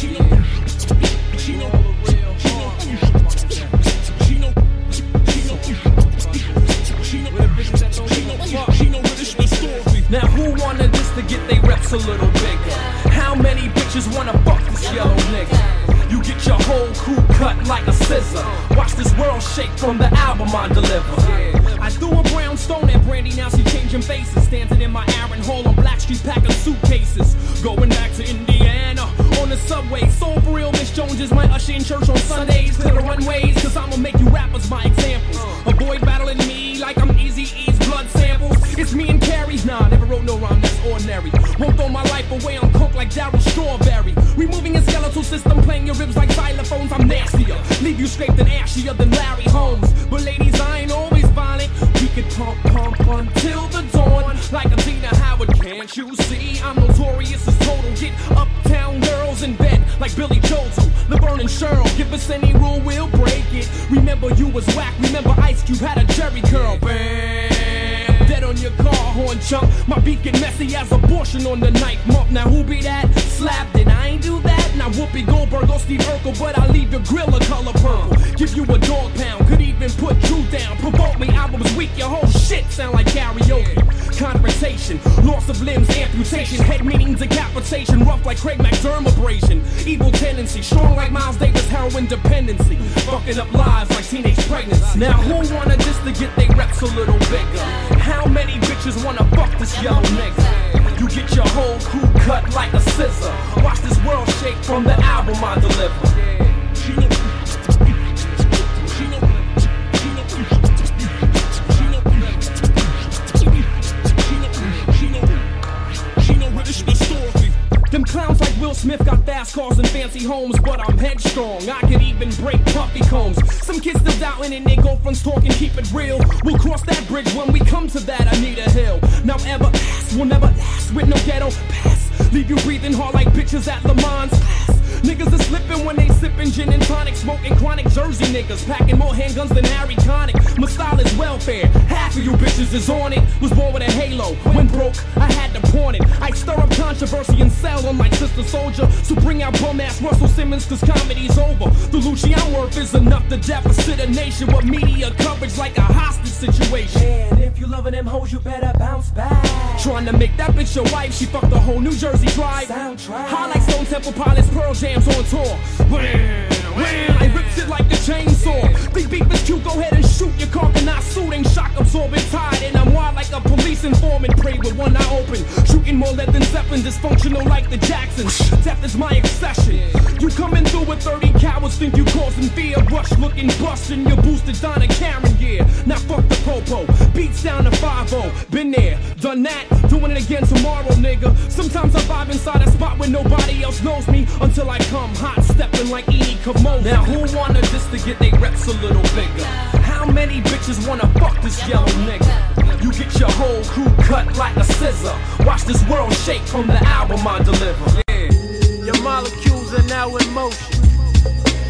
Chino, now who wanted this to get they reps a little bigger? How many bitches wanna fuck this yellow nigga? You get your whole crew cut like a scissor. Watch this world shake from the album I deliver. I threw a brownstone at Brandy, now she changing faces. Standing in my Aaron Hall on Black Street packing suitcases. Going back to Indiana on the subway. So for real, Miss Jones is my usher in church on Sundays. Clear the runways, cause I'ma make you rappers my examples. Avoid battling me like I'm Eazy-E's blood samples. It's me and Carrie, nah, never wrote no rhyme that's ordinary. Won't throw my life away on coke like Daryl Strawberry. Removing a skeletal system, playing your ribs like xylophones, I'm nastier. Leave you scraped and ashier than Larry Holmes. But ladies, I ain't always violent. We could pump until the dawn. Like a Tina Howard, can't you see? I'm notorious as total. Get uptown girls in bed like Billy Joel, LeBron and Cheryl. Give us any rule, we'll break it. Remember you was whack, remember Ice Cube had a Jerry curl. Bam! Dead on your car horn chunk. My beat get messy as abortion on the ninth month. Now who be that? Slapped it, I ain't do that. Now Whoopi Goldberg or Steve Urkel, but I leave your grill a color purple. Give you a dog pound, could even put you down. Provoke me, albums weak, your whole shit sound like karaoke. Confrontation, loss of limbs, amputation, head meaning decapitation, rough like Craig McDermott abrasion. Evil tendency, strong like Miles Davis, heroin dependency. Fucking up lives like teenage pregnancy. Now who wanted this to get they reps a little bigger? How many bitches wanna fuck this yellow nigga? You get your whole crew cut like a scissor. Watch this world shake from the album I deliver. Chino, them clowns like Will Smith got fast cars and fancy homes, but I'm headstrong. I could even break puffy combs. Some kids still doubting and their girlfriends talking, keep it real. We'll cross that bridge when we come to that Anita Hill. Now ever ask will never last with no ghetto pass. Leave you breathing hard like bitches at Le Mans class. Niggas are slipping when they sipping gin and tonic, smoking chronic Jersey niggas, packing more handguns than Harry Connick. My style is welfare, half of you bitches is on it. Was born with a halo, when broke, I had to pawn it. I stir up controversy and sell on my sister soldier. So bring out bum ass Russell Simmons, cause comedy's over. The Lucci I'm worth is enough to deficit a nation with media coverage like a hostage situation. And if you loving them hoes, you better bounce back. Trying to make that bitch your wife, she fucked the whole New Jersey drive. Soundtrack. High like Stone Temple Pilots, Pearl Jam's on tour. Wham, wham, I ripped it like a chainsaw. Big beef is cute, go ahead and shoot. Your car cannot suit, ain't shock absorbing tied. And I'm wild like a police informant, pray with one eye open. Shooting more lead than Zeppelin, dysfunctional like the Jacksons. Death is my obsession. You coming through with 30 cowards, think you causing fear. Rush looking bustin', your boosted Donna Karen gear. Now fuck the popo, beats down to 5-0. Been there, done that, doing it again tomorrow, nigga. Sometimes I vibe inside a spot where nobody else knows me, until I come hot, stepping like Edie Kimono. Now who wanted this to get they reps a little bigger? How many bitches wanna fuck this yellow nigga? You get your whole crew cut like a scissor. Watch this world shake from the album I deliver. Yeah. Your molecules are now in motion.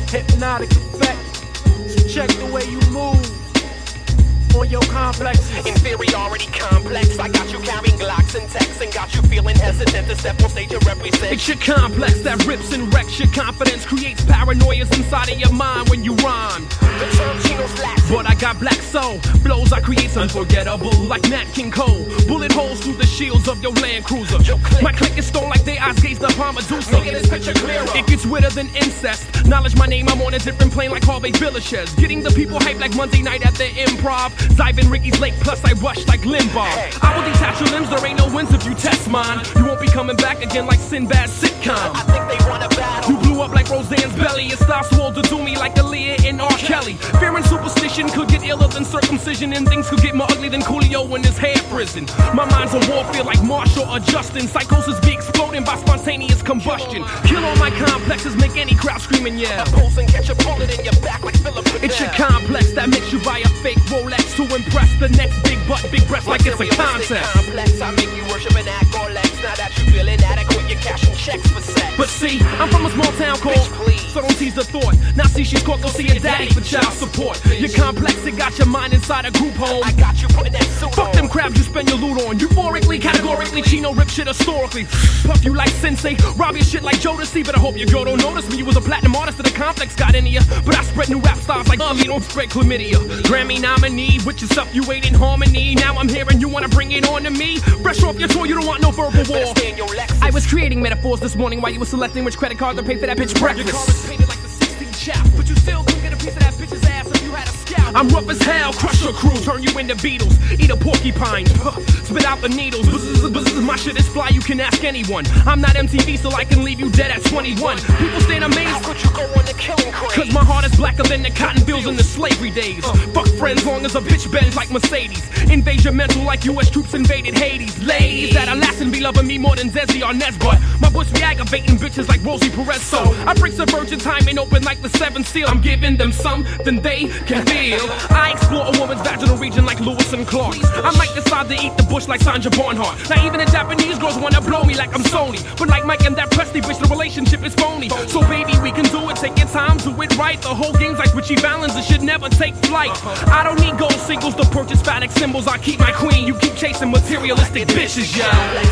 Hypnotic effect. So check the way you move on your complexes. Inferiority complex. I got you carrying Glocks and texts and got you feeling hesitant to step on stage and represent. It's your complex that rips and wrecks your confidence, creates paranoias inside of your mind when you rhyme. The term Chino slaps. But I got black soul, flows I create unforgettable like Nat King Cole. Bullet holes through the shields of your Land Cruiser. My click is stone like they eyes gazed upon Medusa. Making this picture clearer. It gets weirder than incest. Knowledge my name, I'm on a different plane like Harvey Villachez. Getting the people hyped like Monday night at the Improv. Zivin Ricky's late, plus I rush like Limbaugh. I will detach your limbs, there ain't no wins if you test mine. You won't be coming back again like Sinbad's sitcom. I think they want a battle. You blew up like Roseanne's belly. It starts to do me like Aaliyah and R. Kelly. Fear and superstition could get iller than circumcision, and things could get more ugly than Coolio in his hair prison. My mind's on warfare like Marshall or Justin. Psychosis be exploding by spontaneous combustion. Kill all my complexes, make any crowd scream and yell. A pulse and catch a bullet in your back like Philip Fidel. It's your complex that makes you buy a fake Rolex to impress the next big butt, big breath like it's a contest. Complex, I make you worship and act or less. Now that you feel inadequate, you're cashing checks for sex. But see, I'm from a small town called, so don't tease the thought. Now see she's caught, go see your daddy for child support. You're complex, it got your mind inside a group home. I got you putting that suit Fuck on. them crabs you spend your loot on. Euphorically, categorically, Chino rip shit historically. Puff you like Sensei, rob your shit like Jodeci. But I hope your girl don't notice me. You was a platinum artist of the complex got into ya. But I spread new rap styles like you don't spread chlamydia. Grammy nominee, which is stuff you ain't in harmony. Now I'm here and you wanna bring it on to me. Fresh off your tour, you don't want no verbal war. I was creating metaphors this morning while you were selecting which credit card to pay for that bitch breakfast. Your car is painted like the 16 chap, but you still couldn't get a piece of that bitch's ass if you had a scalp. I'm rough as hell, crush your crew, turn you into beetles, eat a porcupine, spit out the needles. My shit is fly, you can ask anyone. I'm not MTV, so I can leave you dead at 21. People stand amazed. How could you go on the killing craze? Cause my heart is blacker than the cotton fields in the slavery days. Fuck friends long as a bitch bends like Mercedes. Invade your mental like US troops invaded Hades. Ladies that are lasting be loving me more than Desi or Nesbut. My bush be aggravating bitches like Rosie Perez. So I break subversion time and open like the 7th seal. I'm giving them something they can feel. I explore a woman's vaginal region like Lewis and Clark. I might decide to eat the bush like Sandra Barnhart. Now even the Japanese girls wanna blow me like I'm Sony. But like Mike and that Presley bitch, the relationship is phony. So baby, we can do it, take your time, do it right. The whole game's like Richie Valens, it should never take flight. I don't need gold singles to purchase phatic symbols. I keep my queen, you keep chasing materialistic bitches, yo.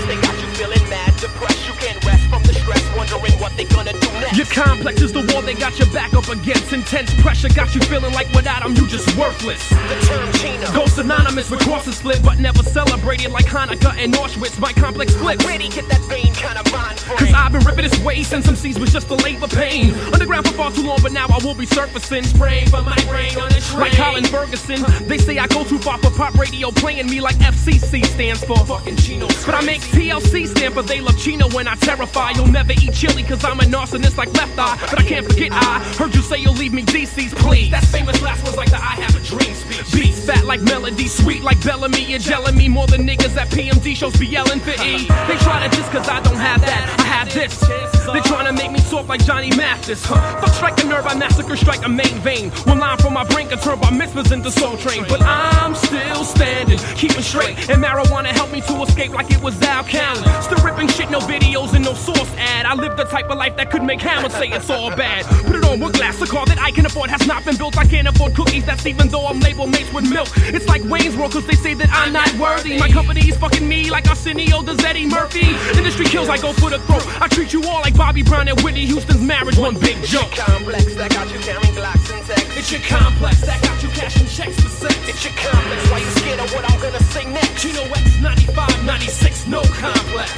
They got you feeling mad, depressed. You can't rest from the stress, wondering what they gonna do next. Your complex is the wall they got your back up against. Intense pressure got you feeling like without them you just worthless. The term Chino, Ghost synonymous with crosses split, but never celebrated like Hanukkah and Auschwitz. My complex flips. where do you get that vein kind of mind frame? Cause I've been ripping this way since some seeds was just a labor pain. Underground for far too long, but now I will be surfacing. Spraying for my brain on the train. Like Colin Ferguson, they say I go too far for pop radio, playing me like FCC stands for fucking Chino. But I make TLC stand for they love Chino when I terrify. You'll never eat chili cause I'm a narcissist like Left Eye. But I can't forget I heard you say you'll leave me DC's, please. That famous last was like the I have a dream speech. Beats fat like melody, sweet like Bellamy. You're gelling me more than niggas at PMD shows be yelling for E. They try to just cause I don't have that, I have this. They trying to make me soft like Johnny Mathis. Fuck strike a nerve, I massacre, strike a main vein. One line from my brain can turn bar mitzvahs into Soul Train. But I'm still standing, keeping straight. And marijuana helped me to escape like it was Al Callen. Still ripping shit, no videos and no source ad. I live the type of life that could make Hammer say it's all bad. Put it on with glass, a car that I can afford has not been built. I can't afford cookies, that's even though I'm labeled mates with milk. It's like Wayne's World cause they say that I'm not worthy. My company's fucking me like Arsenio does Eddie Murphy. Industry kills, I go for the throat. I treat you all like Bobby Brown and Whitney Houston's marriage, one big joke. Complex that got you carrying Glocks and texts. It's your complex that got you cashing checks for sex. It's your complex, why you scared of what I'm gonna say next? Chino X 95, 96, no complex.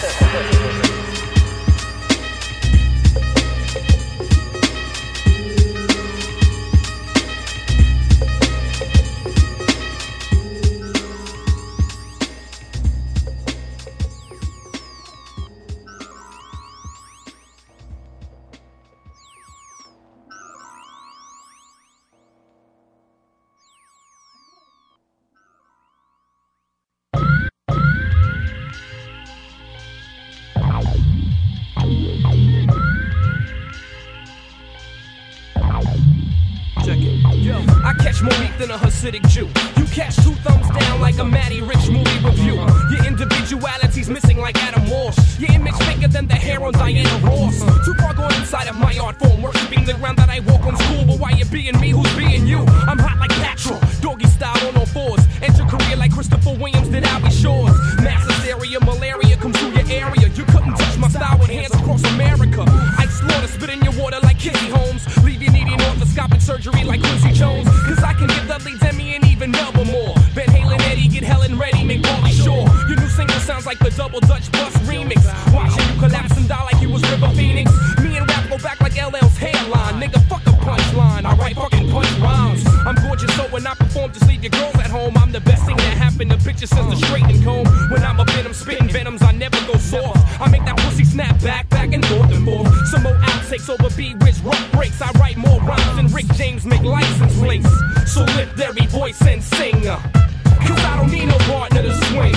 I catch more meat than a Hasidic Jew. You catch 2 thumbs down like a Matty Rich movie review. Your individuality's missing like Adam Walsh. Your image bigger than the hair on Diana Ross. Too far gone inside of my art form, worshiping the ground that I walk on school. But why you being me, who's being you? I'm hot like Patrol, doggy style on all fours. End your career like Christopher Williams did Albie Shores. Mass hysteria, malaria comes through your area. You couldn't touch my style with hands across America. I slaughter, spit in your water like Kizzy Holmes. Leave you needing orthoscopic surgery like Quincy Jones. Cause I can give Dudley Demi and even Melba more. Ben Halen, Eddie, get Helen ready, make Pauly Shore. Your new single sounds like the Double Dutch Bus remix. Watching you collapse and die like you was River Phoenix. Me and rap go back like LL's hairline. Nigga, fuck a punchline. I write fucking punch rhymes. I'm gorgeous, so when I perform, just leave your girls at home. I'm the best thing that happened to bitches since the straightening comb. When I'm a venom, spitting venoms, I never go soft. I make that pussy snap back and forth and forth. Some more outtakes over B-Wiz rough breaks. I write more rhymes than Rick James make license plates. So lift every voice and sing. Cause I don't need no partner to swing.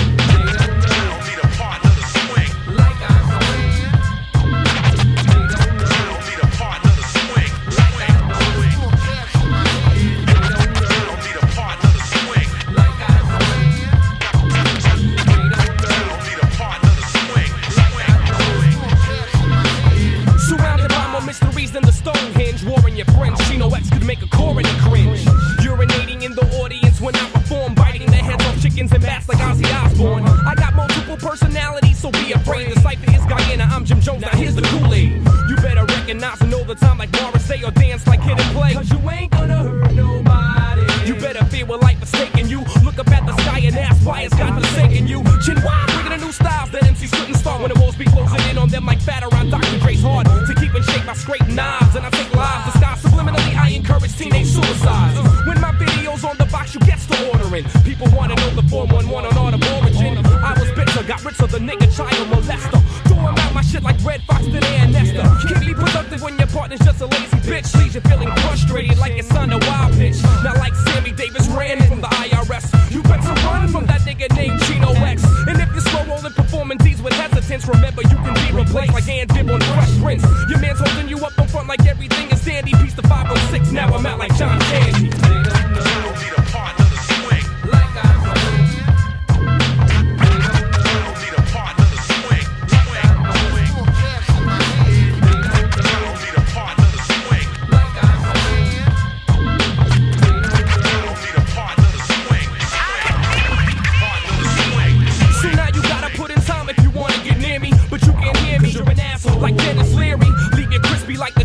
Stories in the Stonehenge, warring your friends. Chino X could make a coroner cringe. Urinating in the audience when I perform, biting the heads off chickens and bats like Ozzy Osbourne. I got multiple personalities, so be afraid. The cipher is Guyana, I'm Jim Jones, now here's the Kool-Aid. You better recognize and know the time like Morrissey or dance like Kid and Play. Cause you ain't gonna hurt nobody. You better fear what life is taking you. Look up at the sky and ask why it's God forsaken you. Chinois, bringing the new styles that MCs couldn't start when the walls be closing in on them like fat around Dr. Dre's hard to keep in shape by straight knives. And I take lives disguised subliminally, I encourage teenage suicides. When my video's on the box, you gets to ordering. People wanna know the 411 on art of origin. I was bitter, got rid of the nigga child molester. Throwing out my shit like Red Fox to the Nesta. Can't be productive when your partner's just a lazy bitch. Leaves you feeling frustrated like it's on a wild pitch. Not like Sammy Davis ran from the IRS. You better run from that nigga named Chino X. And if you're slow rolling performing D's with hesitance, remember you can be replaced like Ann Dib on Fresh Prince. Your man's holding you up in front like everything is dandy. Piece to 516, now I'm out like John Candy.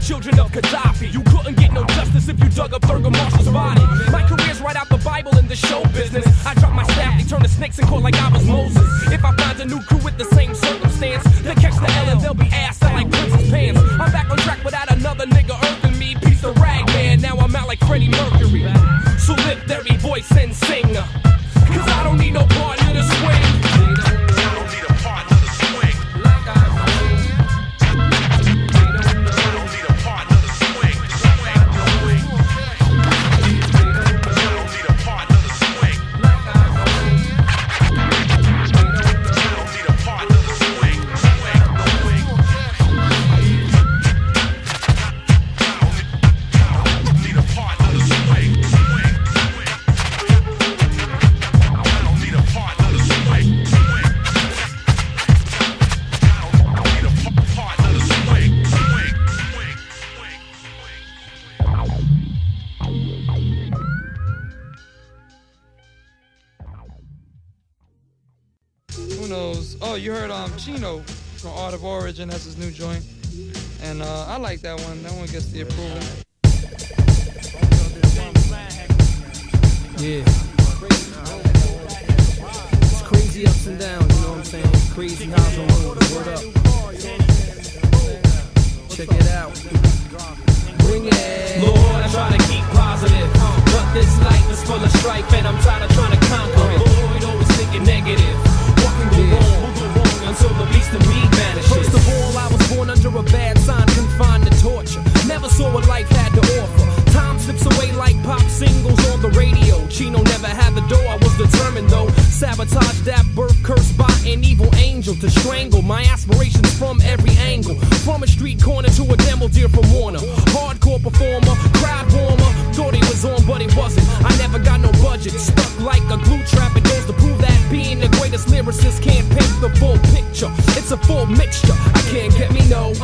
Children of Gaddafi. You couldn't get no justice if you dug up Thurgood Marshall's body. My career's right out the Bible in the show business. I drop my staff, they turn the snakes in court like I was Moses. If I find a new crew with the same circumstance, they catch the L and they'll be ass out like Prince's pants. I'm back on track without another nigga earthing me. Piece of rag man, now I'm out like Freddie Mercury. So lift every voice and sing, cause I don't need no partner to swing. Oh, you heard Chino from Art of Origin, that's his new joint. And I like that one. That one gets the approval. Yeah. It's crazy ups and downs, you know what I'm saying? Crazy highs and lows. Word up. Check it out. Bring it. Lord, I try to keep positive, but this life is full of strife and I'm tired of trying to conquer it. Lord, always thinking negative. What can go wrong? Will go wrong until the beast in me vanishes. First of all, I was born under a bad sign, confined to torture. Never saw what life had to offer. Time slips away like pop singles on the radio. Chino never had the dough, I was determined though. Sabotage that birth cursed by an evil angel to strangle my aspirations from every angle. From a street corner to a demo deal from Warner. Hardcore performer, crowd warmer. Thought he was on, but he wasn't. I never got no budget. Stuck like a glue trap. It goes to prove that being the greatest lyricist can't paint the full picture. It's a full mixture. I can't get me no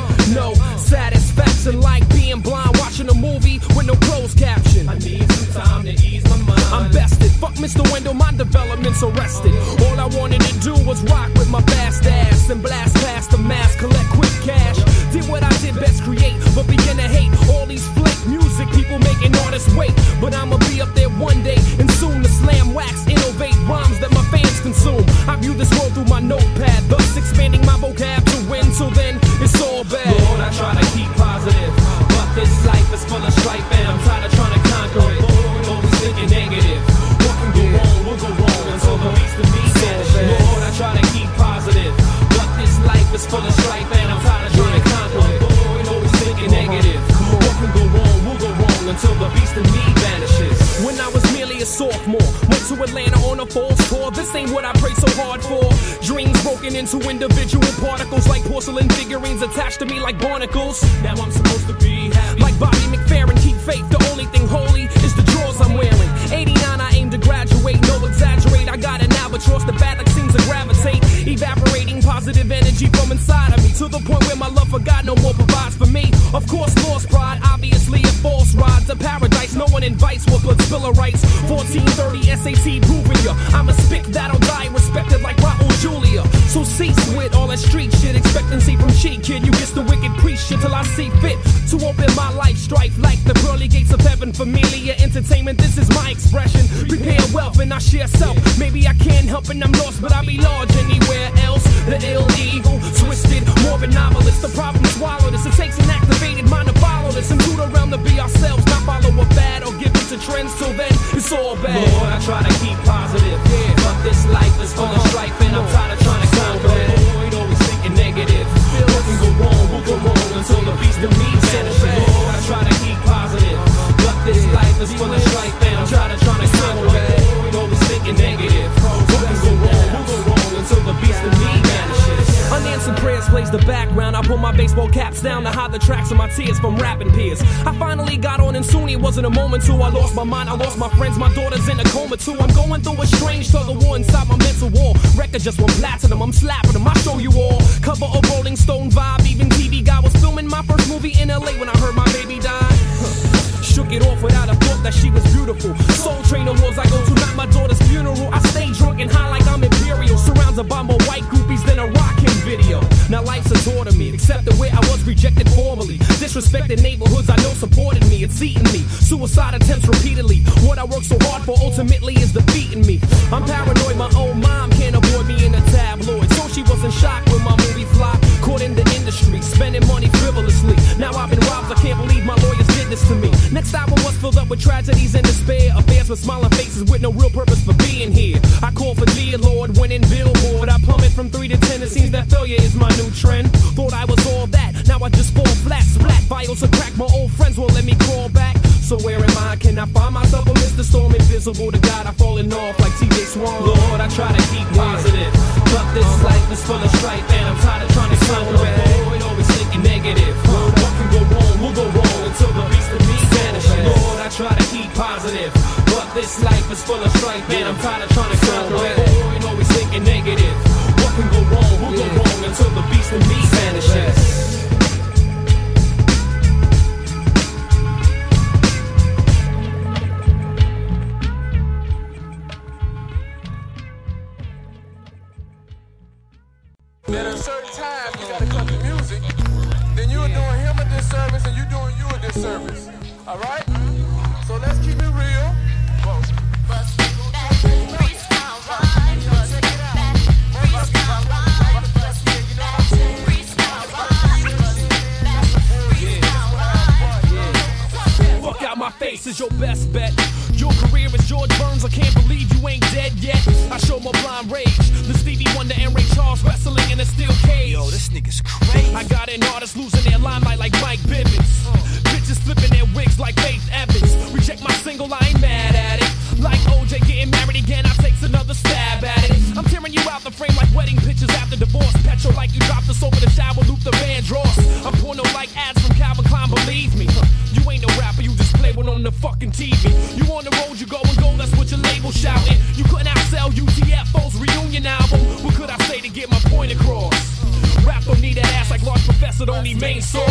satisfaction like being blind watching a movie with no closed caption. I need some time to ease my mind. I'm bested. Fuck Mr. Wendell, my development's arrested. All I wanted to do was rock with my fast ass and blast past the mask, collect quick cash. Did what I did best, create, but begin to hate all these flake music people making artists wait. But I'ma be up there one day and soon to slam wax, innovate rhymes that my fans consume. I view this world through my notepad, thus expanding my vocab to win. Till then, it's all bad. Lord, I try to keep positive, but this life is full of strife and I'm tired of trying to conquer it. Lord, always thinking negative. What can go wrong will go wrong until the beast in me vanishes. Lord, I try to keep positive, but this life is full of strife and I'm tired of trying to conquer it. Lord, always thinking negative. What can go wrong will go wrong until the beast in me vanishes. When I was merely a sophomore, went to Atlanta on a falls tour. This ain't what I prayed so hard for. Dreams broken into individual particles like porcelain figurines attached to me like barnacles. Now I'm supposed to be happy like Bobby McFerrin. Keep faith, the only thing holy is the drawers I'm wearing. 89, I aim to graduate, no exaggerate. I got an albatross, the bad luck seems to gravitate, evaporating positive energy from inside of me to the point where my love for God no more provides for me. Of course, lost pride, obviously a false ride to paradise. No one invites what but spiller rights. 1430 SAT proving ya. I'm a spick that'll die, respected like Raul Julia. So cease with all that street shit, expectancy from cheat kid. You get the wicked priest shit till I see fit to open my life strife like the pearly gates of heaven. Familiar entertainment, this is my expression. Prepare wealth and I share self. Maybe I can't help and I'm lost, but I'll be large anywhere else. The illegal, twisted, morbid novelist. The problem swallow this. It takes an activated mind to follow this and do the realm to be ourselves, not follow a fad or give into trends. Till then, it's all bad. Lord, I try to keep positive, but this life is full of strife and I'm tired of trying to conquer it. Avoid always thinking negative. What can go wrong, will go wrong until the beast in me vanishes. Lord, I try to keep positive, but this life is full of strife and I'm trying to conquer it. Avoid always thinking negative. What can go wrong, will go wrong until the beast in me vanishes. Unanswered prayers plays the background. I pull my baseball caps down to hide the tracks of my tears from rapping peers. I finally got on and soon it wasn't a moment too. I lost my mind, I lost my friends, my daughter's in a coma too. I'm going through a strange tug of war inside my mental wall. Record just went platinum, I'm slapping them, I show you all. Cover of Rolling Stone vibe, even TV guy was filming my first movie in LA when I heard my baby die. Shook it off without a thought that she was beautiful. Soul Train awards I go to, not my daughter's funeral. I stay drunk and high like I'm imperial, surrounded by more white groupies than a rockin' video. Now life's a tour to me, except the way I was rejected formally. Disrespected neighborhoods I know supported me, it's eating me. Suicide attempts repeatedly. What I work so hard for ultimately is defeating me. I'm paranoid, my own mom can't avoid me in a tabloid. So she wasn't shocked when my movie flopped. Caught in the industry, spending money frivolously. Now I've been robbed, I can't believe my lawyers did this to me. Next album was filled up with tragedies and despair. Affairs with smiling faces with no real purpose for being here. I call for dear Lord, winning Billboard. I plummet from 3 to 10, it seems that failure is my new trend. Thought I was all that, now I just fall flat. Splat, vials of crack, my old friends won't let me crawl back. So where am I? Can I find myself amidst the storm? Invisible to God, I'm falling off like TJ Swan. Lord, I try to keep positive, but this life is full of strife and I'm tired of trying to conquer it. Avoid always thinking negative. What can go wrong, will go wrong until the beast in me vanishes. Lord, I try to keep positive, but this life is full of strife and I'm tired of trying to conquer it. Avoid always thinking negative. What can go wrong, will go wrong until the beast in me vanishes. At a certain time, you gotta cut the music. Then you're doing him a disservice and you're doing you a disservice. Alright? So let's keep it real. Whoa. Fuck out my face is your best bet. Your career is George Burns, I can't believe you ain't dead yet. I show my blind rage, the Stevie Wonder and Ray Charles wrestling in a steel cage. Yo, this nigga's crazy. I got an artist losing their limelight like Mike Bivens. Bitches flipping their wigs like Faith Evans. Reject my single, I ain't mad at it. Like OJ getting married again, I takes another stab at it. I'm tearing you out the frame like wedding pictures after divorce. Petro like you dropped us over the shower, Luther Vandross. I'm porno like ads from Calvin Klein, believe me. You ain't no rapper, you just play one on the fucking TV. You on the road, you go and go, that's what your label shouting. You couldn't outsell UTFO's reunion album. What could I say to get my point across? Rap don't need that ass like Large Professor, don't need main source.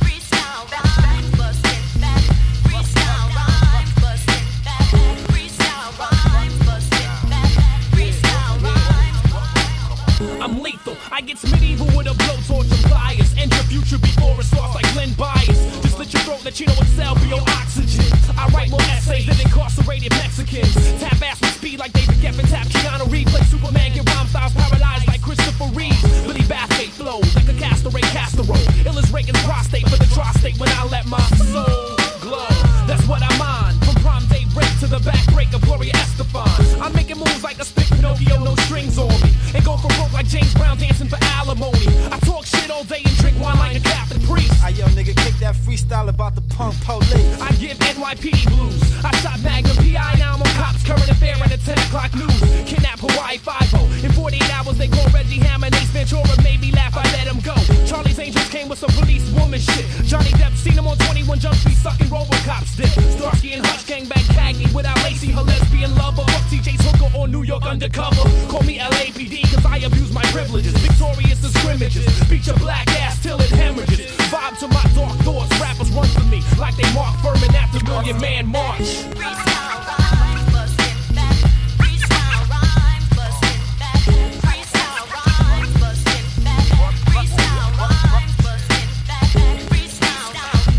Freestyle rhymes, bustin' back. Freestyle rhymes, bustin' back. Freestyle rhymes, bustin' back. Freestyle rhymes. I'm lethal, I get medieval with a blowtorch and pliers. Enter future before it starts like Glenn Byers. Just let your throat, let Chino excel, be your oxygen. I write more essays than incarcerated Mexicans. Tap ass with speed like David Geffen, tap Keanu Reeves. Play Superman, get rhyme styles paralyzed like Christopher Reeves. Billy Bathgate flows like a castorate casserole. Ill as Reagan's prostate for the tri-state when I let my soul glow. That's what I'm on, from prom day break to the back break of Gloria Estefan. I'm making moves like a stick Pinocchio, no strings on me. And go for broke like James Brown dancing for alimony. I talk shit all day and drink wine like a Catholic priest. Yo, nigga, kick that freestyle about the punk police. I give NYPD blues. I shot Magnum PI, now I'm on Cops current affair at the 10 o'clock news. Kidnap Hawaii 5-0. In 48 hours they call Reggie Hammer and Ace Ventura. Made me laugh, I let him go. Charlie's Angels came with some police woman shit. Johnny Depp seen him on 21 Jump Street sucking Robocop's dick. Starsky and Hutch gangbang Cagney without Lacey, her lesbian lover. Fuck TJ's hooker on New York undercover. Call me LAPD cause I abuse my privileges. Victorious in scrimmages. Beat your black ass till it hemorrhages. Vibe to my dark thoughts. Rappers run for me like they Mark Furman after Million Man March. Freestyle rhymes, bustin' back. Freestyle rhymes, bustin' back. Freestyle rhymes, bustin' back. Freestyle rhymes, bustin' back. Freestyle rhymes,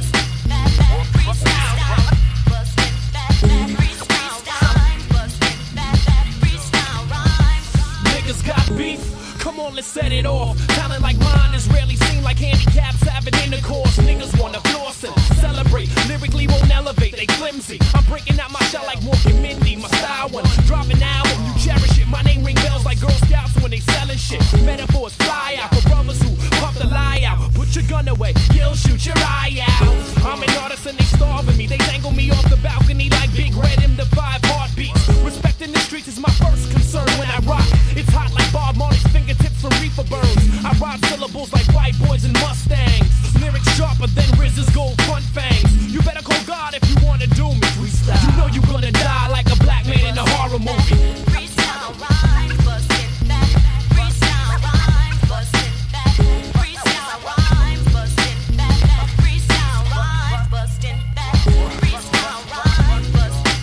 bustin' back. Freestyle rhymes, bustin' back. Freestyle rhymes, bustin' back. Freestyle rhymes. Niggas got beef, come on let's set it off. Talent like mine is rarely seen like handicaps having intercourse. Niggas wanna floss and celebrate, lyrically won't elevate, they flimsy. I'm breaking out my shell like Morgan Mindy, my style one. Drop an album, you cherish it. My name ring bells like Girl Scouts when they selling shit. Metaphors fly out for brothers who pump the lie out. Put your gun away, you'll shoot your eye out. I'm an artist and they starving me. They dangle me off the balcony like Big Red in the 5 heartbeats. Respecting the streets is my first concern when I rock. It's hot like Bob Marley's fingertips from reefer burns. I rhyme syllables like white boys and Mustangs. Lyrics sharper than Riz's gold front fangs. You better call God if you wanna do me. You know you gonna die like a black man in a horror movie. Freestyle rhymes, bustin' back. Freestyle rhymes, bustin' back. Freestyle rhymes, bustin' back. Freestyle rhymes, bustin' back. Freestyle rhymes, bustin'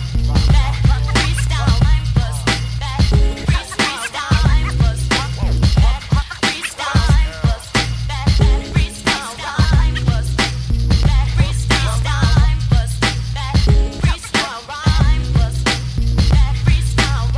back. Freestyle rhymes, bustin' back. Freestyle rhymes, bustin' back. Freestyle rhymes, bustin' back. Freestyle rhymes, bustin' back. Freestyle rhymes, bustin' back. Freestyle rhymes, bustin' back. Freestyle rhymes, bustin' back, freestyle,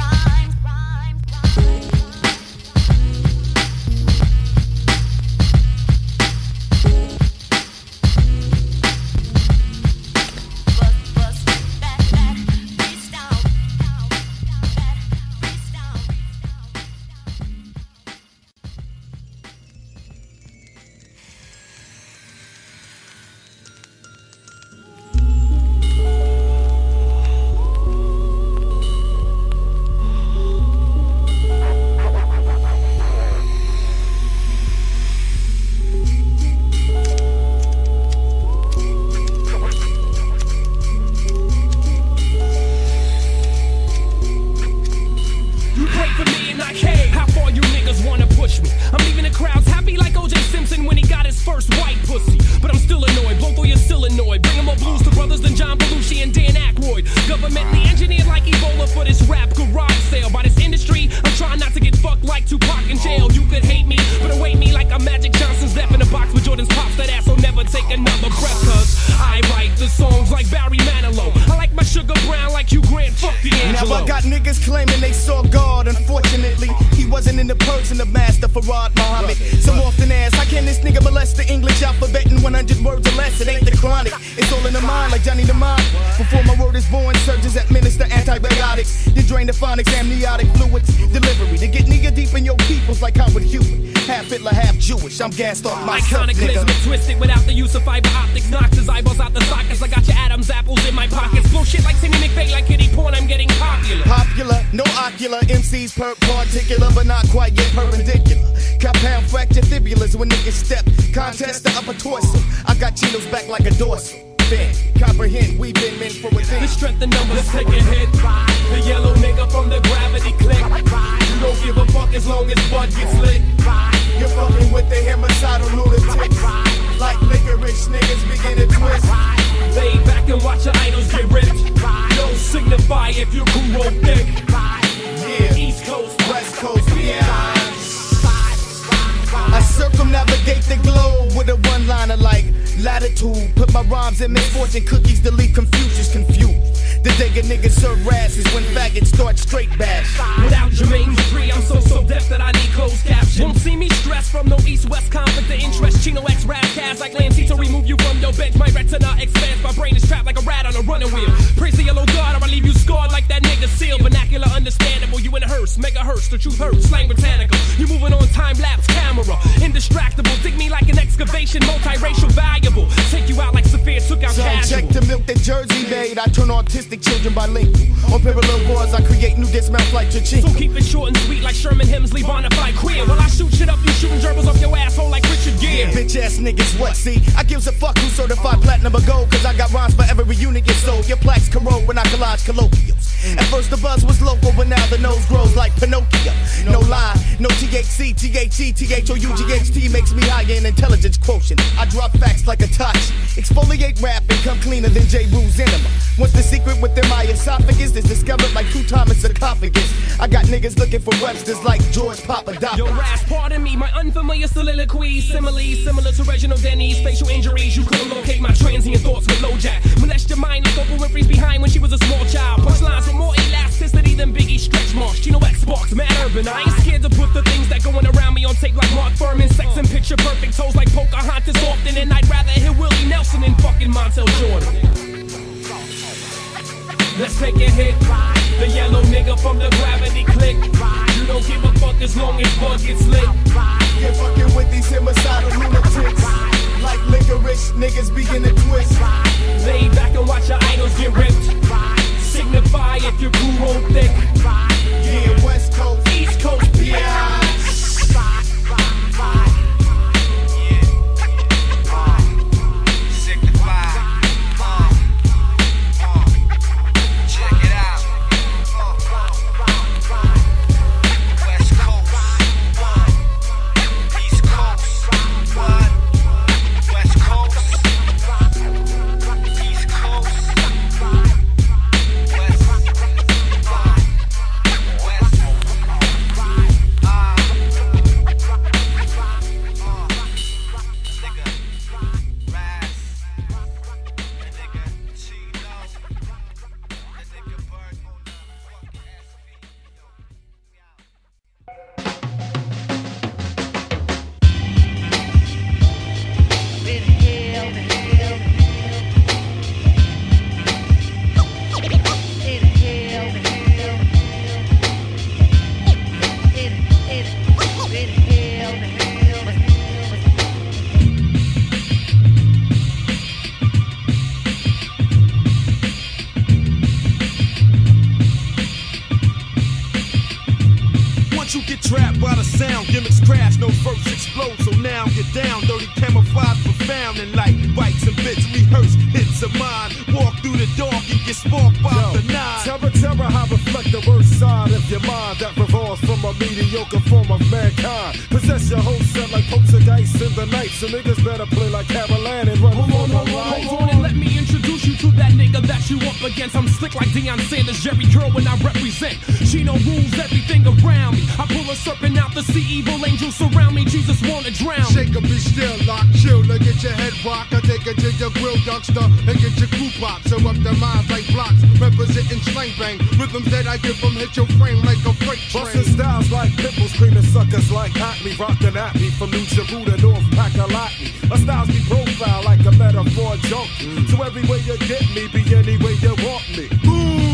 You pray for me and I came. How far you niggas wanna push me? I'm leaving the crowds happy like O.J. Simpson when he got his first white pussy. But I'm still annoyed, both of you still annoyed. Bringing more blues to brothers than John Belushi and Dan Aykroyd. Governmentally engineered like Ebola for this rap garage sale. By this industry, I'm trying not to get fucked like Tupac in jail. You could hate me, but await me like I'm Magic Johnson's death in a box with Jordan's pops. That ass will never take another breath. Cause I write the songs like Barry Manilow. I like my sugar brown like Hugh Grant. Fuck D'Angelo. Now I got niggas claiming they saw God. Unfortunately, he wasn't in the person of Master Farad Muhammad. Some often ask, how can this nigga molest the English alphabet in 100 words or less? It ain't the chronic, it's all in the mind like Johnny the Mind. Before my word is born, surgeons administer antibiotics. Then drain the phonics, amniotic fluids. Delivery to get nigga deep in your peoples like Howard Hewitt. Half Hitler, half Jewish, I'm gassed off myself, Iconic nigga. charisma twisted without the use of fiber optics. Knocks his eyeballs out the sockets. I got your Adam's apples in my pockets. Bullshit like Timmy McVeigh, like kitty porn, I'm getting popular. Popular, no ocular, MCs per particular, but not quite yet perpendicular. Compound fracture fibulas when niggas step. Contest the upper torso. I got Chino's back like a dorsal. Fan, comprehend, we've been meant for a thing. The strength of numbers take a hit. The yellow nigga from the gravity click. You don't give a fuck as long as bud gets lit. You're fucking with the homicidal lunatics. Like licorice niggas begin to twist. Lay back and watch your idols get ripped. Don't signify if your crew roll thick. Yeah, East Coast, West Coast, yeah. I circumnavigate the globe with a one-liner like latitude. Put my rhymes in misfortune cookies, delete Confucius confused. The day a nigga serve rasses when faggots start straight bash. Without Jermaine Dupri, I'm so deaf that I need closed caption. Won't see me stressed from no east-west conflict of interest. Chino X rap cast like Lancey to remove you from your bench. My retina expands, my brain is trapped like a rat on a running wheel. Praise the yellow god or I leave you scarred like that nigga seal. Vernacular understandable, you in a hearse, megahertz, the truth hurts, slang botanical. You moving on time-lapse camera, indistractable. Dig me like an excavation, multiracial, valuable. Take you out like Sophia took out So casual. check the milk that Jersey Bay. shade, I turn autistic children bilingual. On parallel bars, I create new dismounts like Chino. So keep it short and sweet like Sherman Hemsley, bonafide queer. While I shoot shit up, you shooting gerbils off your asshole like Richard Gere. Bitch ass niggas, what see? I gives a fuck who certified platinum or gold, cause I got rhymes for every unit you sold. Your plaques corrode when I collage colloquials. At first the buzz was local, but now the nose grows like Pinocchio. No lie, no THC, THE, THOUGHT makes me higher in intelligence quotient. I drop facts like a touch, exfoliate rap and come cleaner than J. Rue's enema. Once the secret within my esophagus is discovered like two Thomas sarcophagus, I got niggas looking for Websters like George Papadopoulos. Yo, Raz, pardon me, my unfamiliar soliloquies, similes similar to Reginald Denny's facial injuries. You couldn't locate my transient thoughts with low jack. Molest your mind like Oprah Winfrey's behind when she was a small child. Punchlines with more elasticity than Biggie stretch marks. Chino Xbox, mad urban. I ain't scared to put the things that going around me on tape like Mark Furman. Sex and picture perfect toes like Pocahontas often, and I'd rather hear Willie Nelson than fucking Montel Jordan. Let's take a hit. The yellow nigga from the gravity click. You don't give a fuck as long as bug gets lit. You're fucking with these homicidal lunatics. Like licorice, niggas begin to twist. Lay back and watch your idols get ripped. Signify if your crew roll thick. Yeah, West Coast, East Coast, yeah. Trapped by the sound, gimmicks crash, no verse explode. So now get down, dirty camouflage profound and like bites and bits, rehearse hits of mine. Walk through the dark and get sparked by the nine. Terror, how reflect the worst side of your mind that revolves from a mediocre form of mankind. Possess your whole set like poltergeist in the night, so niggas better play like Caroline and run for the light. Hold on and let me introduce you to that nigga that you up against. I'm slick like Deion Sanders, Jerry Curl when I represent. Chino rules everything around me. I pull a serpent out the sea, evil angels surround me. Jesus wanna drown me. Shake 'em, be still, lock, chill, and get your head rocked. I take it to your grill, youngster, and get your crew pop. So up the minds like blocks, representing slang bang. Rhythms that I give 'em hit your frame like a freight train. Bustin' styles like pimples, screaming suckers like Acme, rockin' at me from New Jeru to North Pakalaki. My styles be profile like a metaphor junkie. So every way you get me, be any way you want me.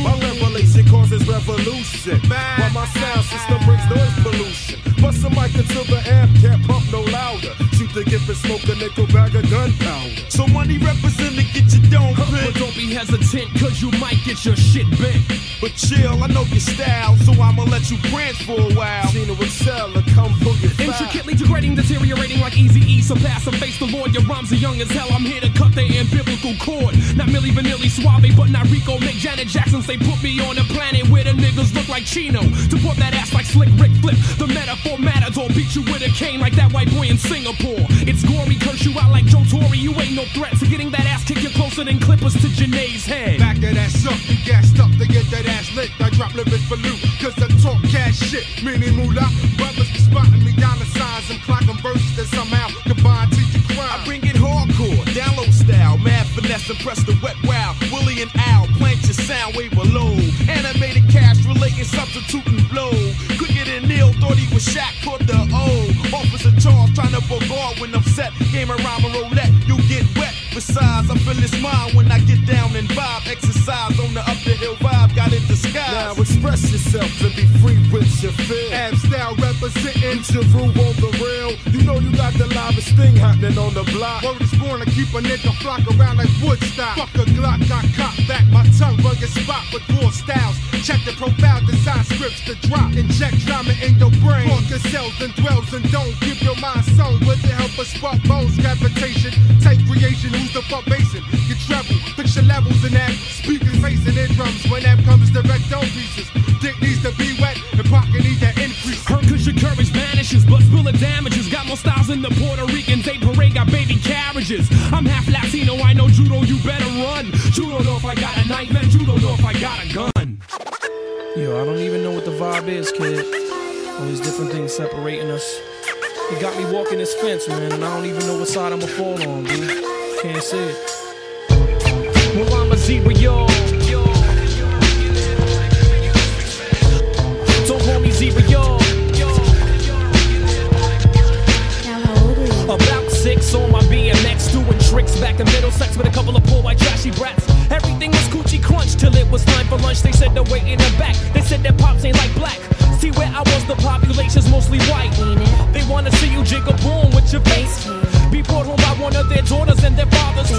My revelation causes revolution, while my sound system brings noise pollution. Bust a mic until the amp can't pump no louder. Shoot the gift and smoke a nickel bag of gunpowder. So money represented, get your dome But don't be hesitant, cause you might get your shit bent. But chill, I know your style, so I'ma let you prance for a while. Chino excel and come pull your foul. Intricately degrading, deteriorating like Eazy-E. Surpass and face the Lord, your rhymes are young as hell. I'm here to cut the biblical cord. Not Milli Vanilli Suave, but not Rico. Make Janet Jackson say put me on a planet where the niggas look like Chino. To put that ass like Slick Rick Flip. The metaphor matador, beat you with a cane like that white boy in Singapore. It's gory, curse you out like Joe Torre. You ain't no threat to getting that ass kick you closer than clippers to Janae's head. Back that ass up and gassed up to get that ass lit. I drop lyrics for loot, cause I talk cash shit. Meaning moolah, brothers be spotting me down the signs and clocking verses that somehow combine to your crime. I bring it hardcore, download style, mad finesse and press the wet wow. Willie and Al, plant your sound wave below. Animated cash relating, substituting blow. Quicker than and Neil thought he was Shaq, caught the O. Officer Charles trying to bogart when I'm set. Game around and roulette, you get wet. Besides, I feel it's mine when I get down and vibe. Exercise on the up the hill vibe, got in disguise. Now express yourself and be free with your feel. Ab style representing Jeru on the rail. You know you got the livest thing happening on the block. Word is born to keep a nigga flock around like Woodstock. Fuck a Glock, got cocked back. My tongue rugged spot with 4 styles. Check the profile, design scripts to drop. Inject drama in your brain. Walk yourself and dwells and don't keep your mind sewn with the help of spark bones, gravitation, type creation. Who's the fuck basing? You treble, fix your levels in that. Speakers facing their drums when that comes direct on pieces. Dick needs to be wet and pocket need that increase. Hurt cause your courage vanishes, but spill the damages. Got more styles than the Puerto Ricans. They parade, got baby carriages. I'm half Latino, I know judo, you better run. You don't know if I got a knife, man, you don't know if I got a gun. Yo, I don't even know what the vibe is, kid. All these different things separating us. You got me walking this fence, man, and I don't even know what side I'ma fall on, dude. Can't say it. Well, I'm a zebra, yo. Don't call me zebra, yo. Now how old are you? About 6 on my BMX, doing tricks back in Middlesex with a couple of poor white trashy brats. Everything was coochie crunch till it was time for lunch. They said they're wait in the back. They said their pops ain't like black. See where I was, the population's mostly white. They wanna see you jiggle boom with your face. Be brought home by one of their daughters and their fathers.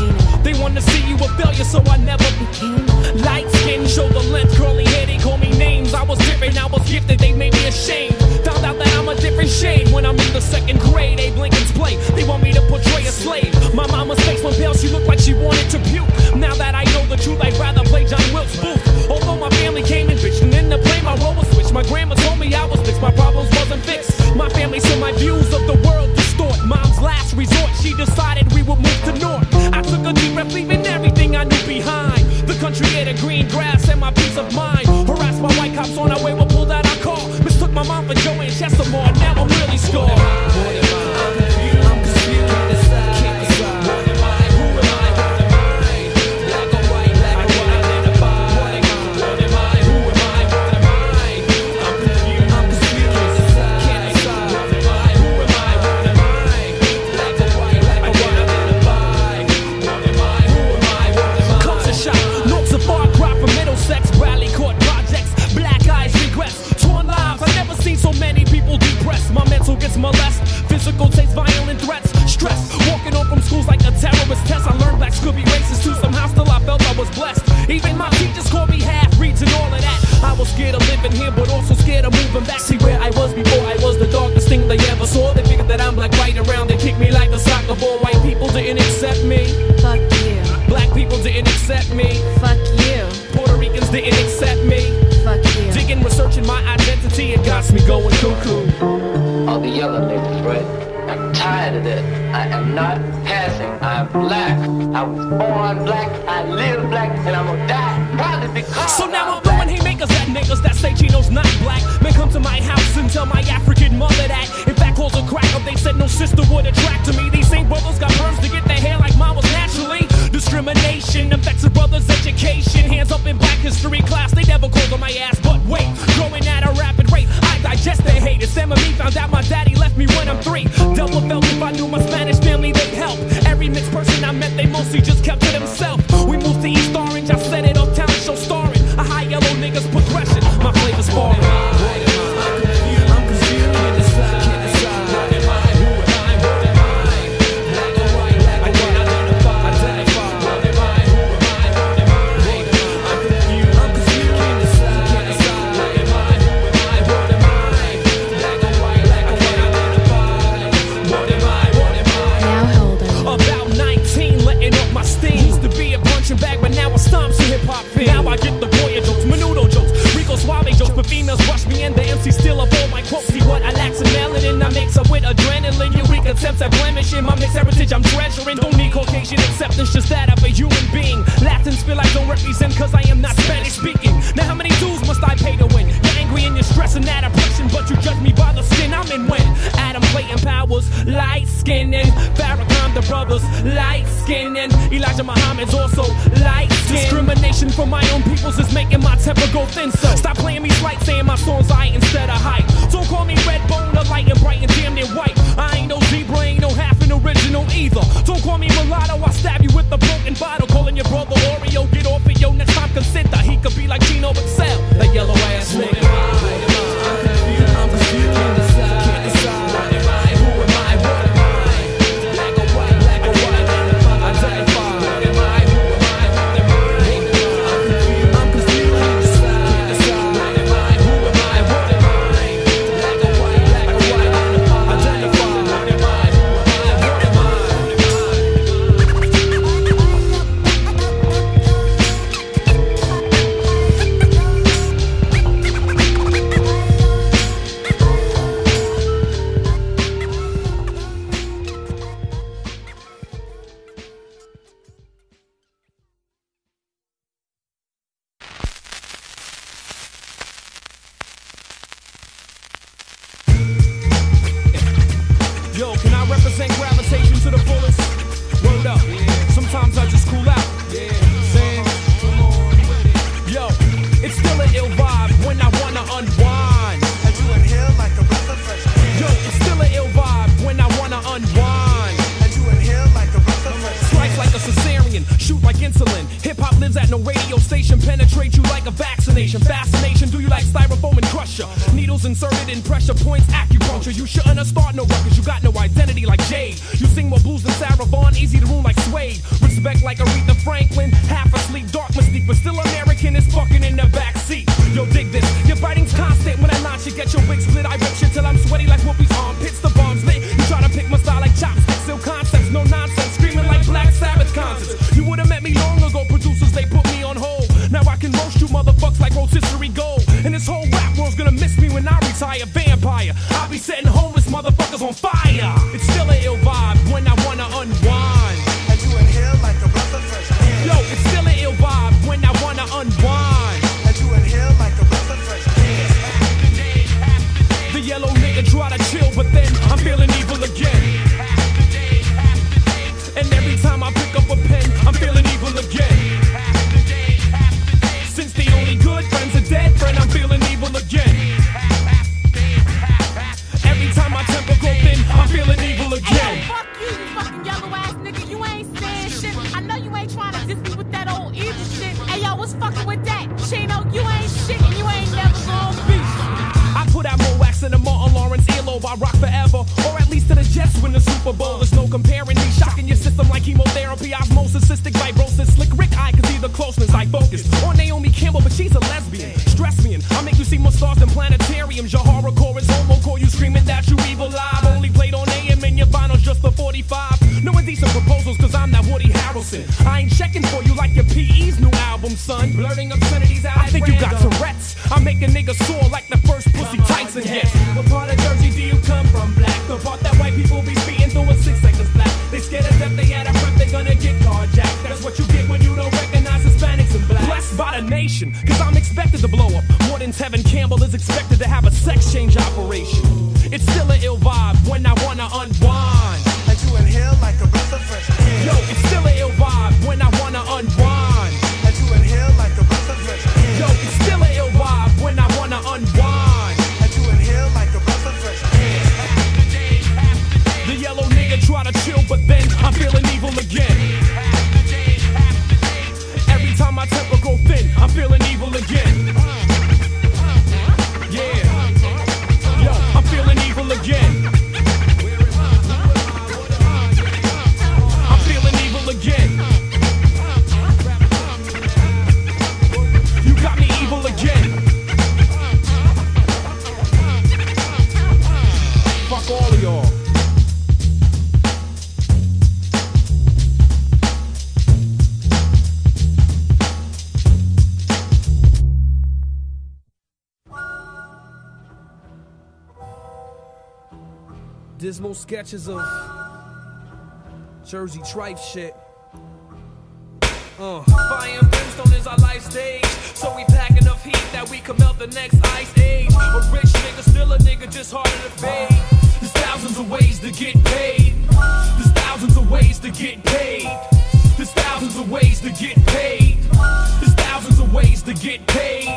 They wanna see you a failure, so I never became. Light skin, shoulder length, curly hair, they call me names. I was different, I was gifted, they made me ashamed. Found out that I'm a different shade when I'm in the 2nd grade. Abe Lincoln's play, they want me to portray a slave. My mama's face went pale, she looked like she wanted to puke. Now that I know the truth, I'd rather play John Wilkes Booth. Although my family came and bitched, and in the play my role was switched. My grandma told me I was fixed, my problems wasn't fixed. My family saw my views of the world distort. Mom's last resort, she decided we would move to north. I took a deep breath, leaving everything I knew behind. The country air, the green grass, and my peace of mind. Harassed by white cops on our way, we pulled out our car. Mistook my mom for Joe and Chestermore, now I'm really scarred. Molest, physical takes violent threats, stress, walking on from schools like a terrorist test. I learned blacks could be racist too, somehow still I felt I was blessed. Even my teachers called me half-breeds and all of that. I was scared of living here, but also scared of moving back. See where I was before, I was the darkest thing they ever saw. They figured that I'm black right around, they kicked me like a soccer ball. White people didn't accept me. Fuck you. Black people didn't accept me. Fuck you. Puerto Ricans didn't accept me. Fuck you. Digging, researching my identity, it got me going cuckoo. All the yellow niggas, right? I'm tired of that. I am not passing. I'm black. I was born black. I live black, and I'm gonna die probably because. So now I'm throwing haymakers at niggas that say Chino's not black. Men come to my house and tell my African mother that. In fact, calls a crack up. They said no sister would attract to me. These same brothers got perms to get their hair like mine was naturally. Discrimination affects a brother's education. Hands up in black history class. They never called on my ass, but wait, growing at a rapid rate. I digest their hate. Sam and me found out my daddy left me when I'm 3. Double felt if I knew my Spanish family, they'd help. Every mixed person I met, they mostly just kept to themselves. We moved to East Orange, I set it off talent show starring a high yellow nigga's progression. My flavor's foreign. I'm confused, can't decide. What am I? Who am I? What am I? Black or white, black or white, identify. What am I? Who am I? What am I? I'm confused, can't decide. What am I? Who am I? What am I? Black or white, identify. What am I? What am I? Now how old are you? About 19, letting off my steam. Used to be a punching bag, but now I stomp some hip-hop fans. Now I get the Goya jokes, Menudo jokes, Rico Suave jokes, but females rush me and the MC still up all my quotes. See what I lack some melanin, I mix up with adrenaline. You weak attempts at blemishing my mixed heritage I'm treasuring. Don't need Caucasian acceptance, just that of a human being. Latins feel I don't represent cause I am not Spanish speaking. Now how many dues must I pay to win? You're angry and you're stressing that oppression, but you judge me by the skin I'm in when Adam Clayton Powers, light skin and Farrakhan the brothers, light skin and Elijah Elijah Muhammad's also light skin. Discrimination from my own peoples is making my temper go thin. So stop playing me slight, saying my songs I instead of hype. Don't call me red bone or light and bright and damn near white. I ain't no zebra, ain't no half an original either. Don't call me mulatto, I'll stab you with a broken bottle. Calling your brother Oreo, get off it, yo, next time consider. He could be like Chino but sell that yellow ass nigga. I'm confused, can't decide. Who am I? What am I? Black or white, identify. What am I? Who am I? What am I? I'm confused, can't decide. What am I? Who am I? What am I? Black or white, identify. What am I? Who am I? Yo, can I represent gravitation to the fullest? Word up. Sometimes I just cool out. Saying, come on. Yo, it's still an ill vibe when I wanna unwind. And you inhale like a breath of fresh air. Yo, it's still an ill vibe when I wanna unwind. And you inhale like a breath of fresh air. Slice like a cesarean, shoot like insulin. Hip-hop lives at no radio station, penetrate you like a vaccination. Fascination, do you like styrofoam and crusher? Needles inserted in pressure points, acupuncture. You shouldn't have started no ruckus, you got no identity like Jade. You sing more blues than Sarah Vaughan, easy to ruin like Suede. Respect like Aretha Franklin, half asleep, dark mystique, but still American is fucking in the backseat. Yo, dig this, your biting's constant when I notch you, get your wig split. I rip shit till I'm sweaty like Whoopi's armpits, the bomb's lit. You try to pick my style like chopsticks, still concepts, no nonsense, screaming like Black Sabbath concerts. You would've met me long ago, producers, they put me on hold. Now I can roast you motherfuckers like rotisserie gold. And this whole rap world's gonna miss me when I retire, vampire. I'll be setting homeless motherfuckers on fire. It's still an ill vibe when I wanna unwind. And you inhale like a breath of fresh air. Yo, it's still an ill vibe when I wanna unwind. And you inhale like a breath of fresh air. The yellow nigga try to chill, but then I'm feeling evil again. And every time I pick up a pen, I'm feeling evil again. Since the only good friends are dead, friend, I'm feeling evil again. Every time my temper go thin, I'm feeling evil again. Hey, fuck you, you fucking yellow ass nigga. You ain't saying shit. I know you ain't trying to diss me with that old evil shit. Hey, yo, what's fucking with that? Chino, you ain't shit and you ain't never gonna be shit. I put out more wax than a Martin Lawrence earlobe. I rock forever, or at least to the Jets win the Super Bowl. There's no comparing me, shocking your system like chemotherapy, osmosis, cystic fibrosis. Slick Rick, I can see the closeness. I focus on Naomi Campbell, but she's a lesbian. Stress me, and I make you see more stars than planetariums. Your horrorcore is homocore, you screaming that you evil live. Only played on AM and your vinyl's just for 45. No indecent proposals, cause I'm that Woody Harrelson. I ain't checking for you like your PE's new album, son. Blurting obscenities out. I think you got Tourette's. I make a nigga sore like the first pussy Tyson hits. What part of Jersey do you come from, black? The part that white people be speeding through in 6 seconds flat. They scared as if they had a prep, they gonna get carjacked. That's what you get when you don't recognize Hispanics and blacks. Blessed by the nation, cause I'm expected to blow up. More than Tevin Campbell is expected to have a sex change operation. It's still an ill vibe when I wanna unwind. And you inhale like a breath of fresh air. Yo, it's still an ill vibe when I wanna unwind. And you inhale like a breath of fresh air. Yo, it's still an ill vibe when I wanna unwind. And you inhale like a breath of fresh air. The yellow nigga try to chill, but then I'm feeling evil again. Every time my temper go thin, I'm feeling evil again. Yeah, yo, I'm feeling evil again. I'm feeling evil again. You got me evil again. Fuck all of y'all. Dismal sketches of Jersey trife shit. Fire and brimstone is our life stage, so we pack enough heat that we can melt the next ice age. A rich nigga, still a nigga, just harder to fade. There's thousands of ways to get paid. There's thousands of ways to get paid. There's thousands thousands of ways to get paid. There's thousands of ways to get paid.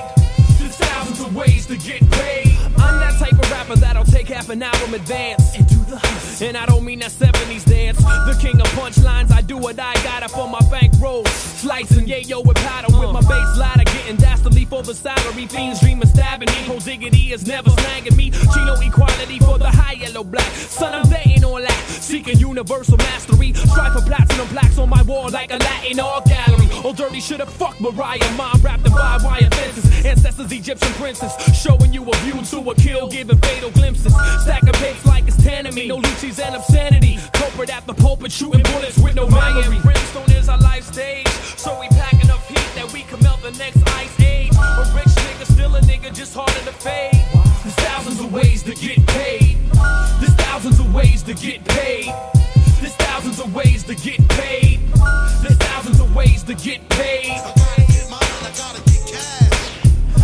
There's thousands of ways to get paid. I'm that type of rapper that'll take half an album advance and do the hustle. And I don't mean that 70s dance. The king of punchlines, I do what I gotta for my bankroll. Slicing yayo with powder with my bass ladder, getting dastardly for the salary. Fiends dream of stabbing me. Whole diggity is never snagging me. Chino equality for the high yellow black. Son, I'm dating all that. Seeking universal mastery. Strive for platinum plaques on my wall like a Latin art gallery. Old dirty should've fucked Mariah. Mom wrapped in barbed wire fences. Ancestors, Egyptian princes. Showing you a view to a kill, giving fatal glimpses. Stack of papes like it's 10 of me. No Lucci's and obscenity. Culprit at the pulpit, shooting bullets with no memory. Brimstone is our life stage. So we pack enough heat that we can melt the next ice age. A rich nigga, still a nigga, just harder to fade. There's thousands of ways to get paid. There's thousands of ways to get paid. There's thousands of ways to get paid. There's thousands of ways to get paid.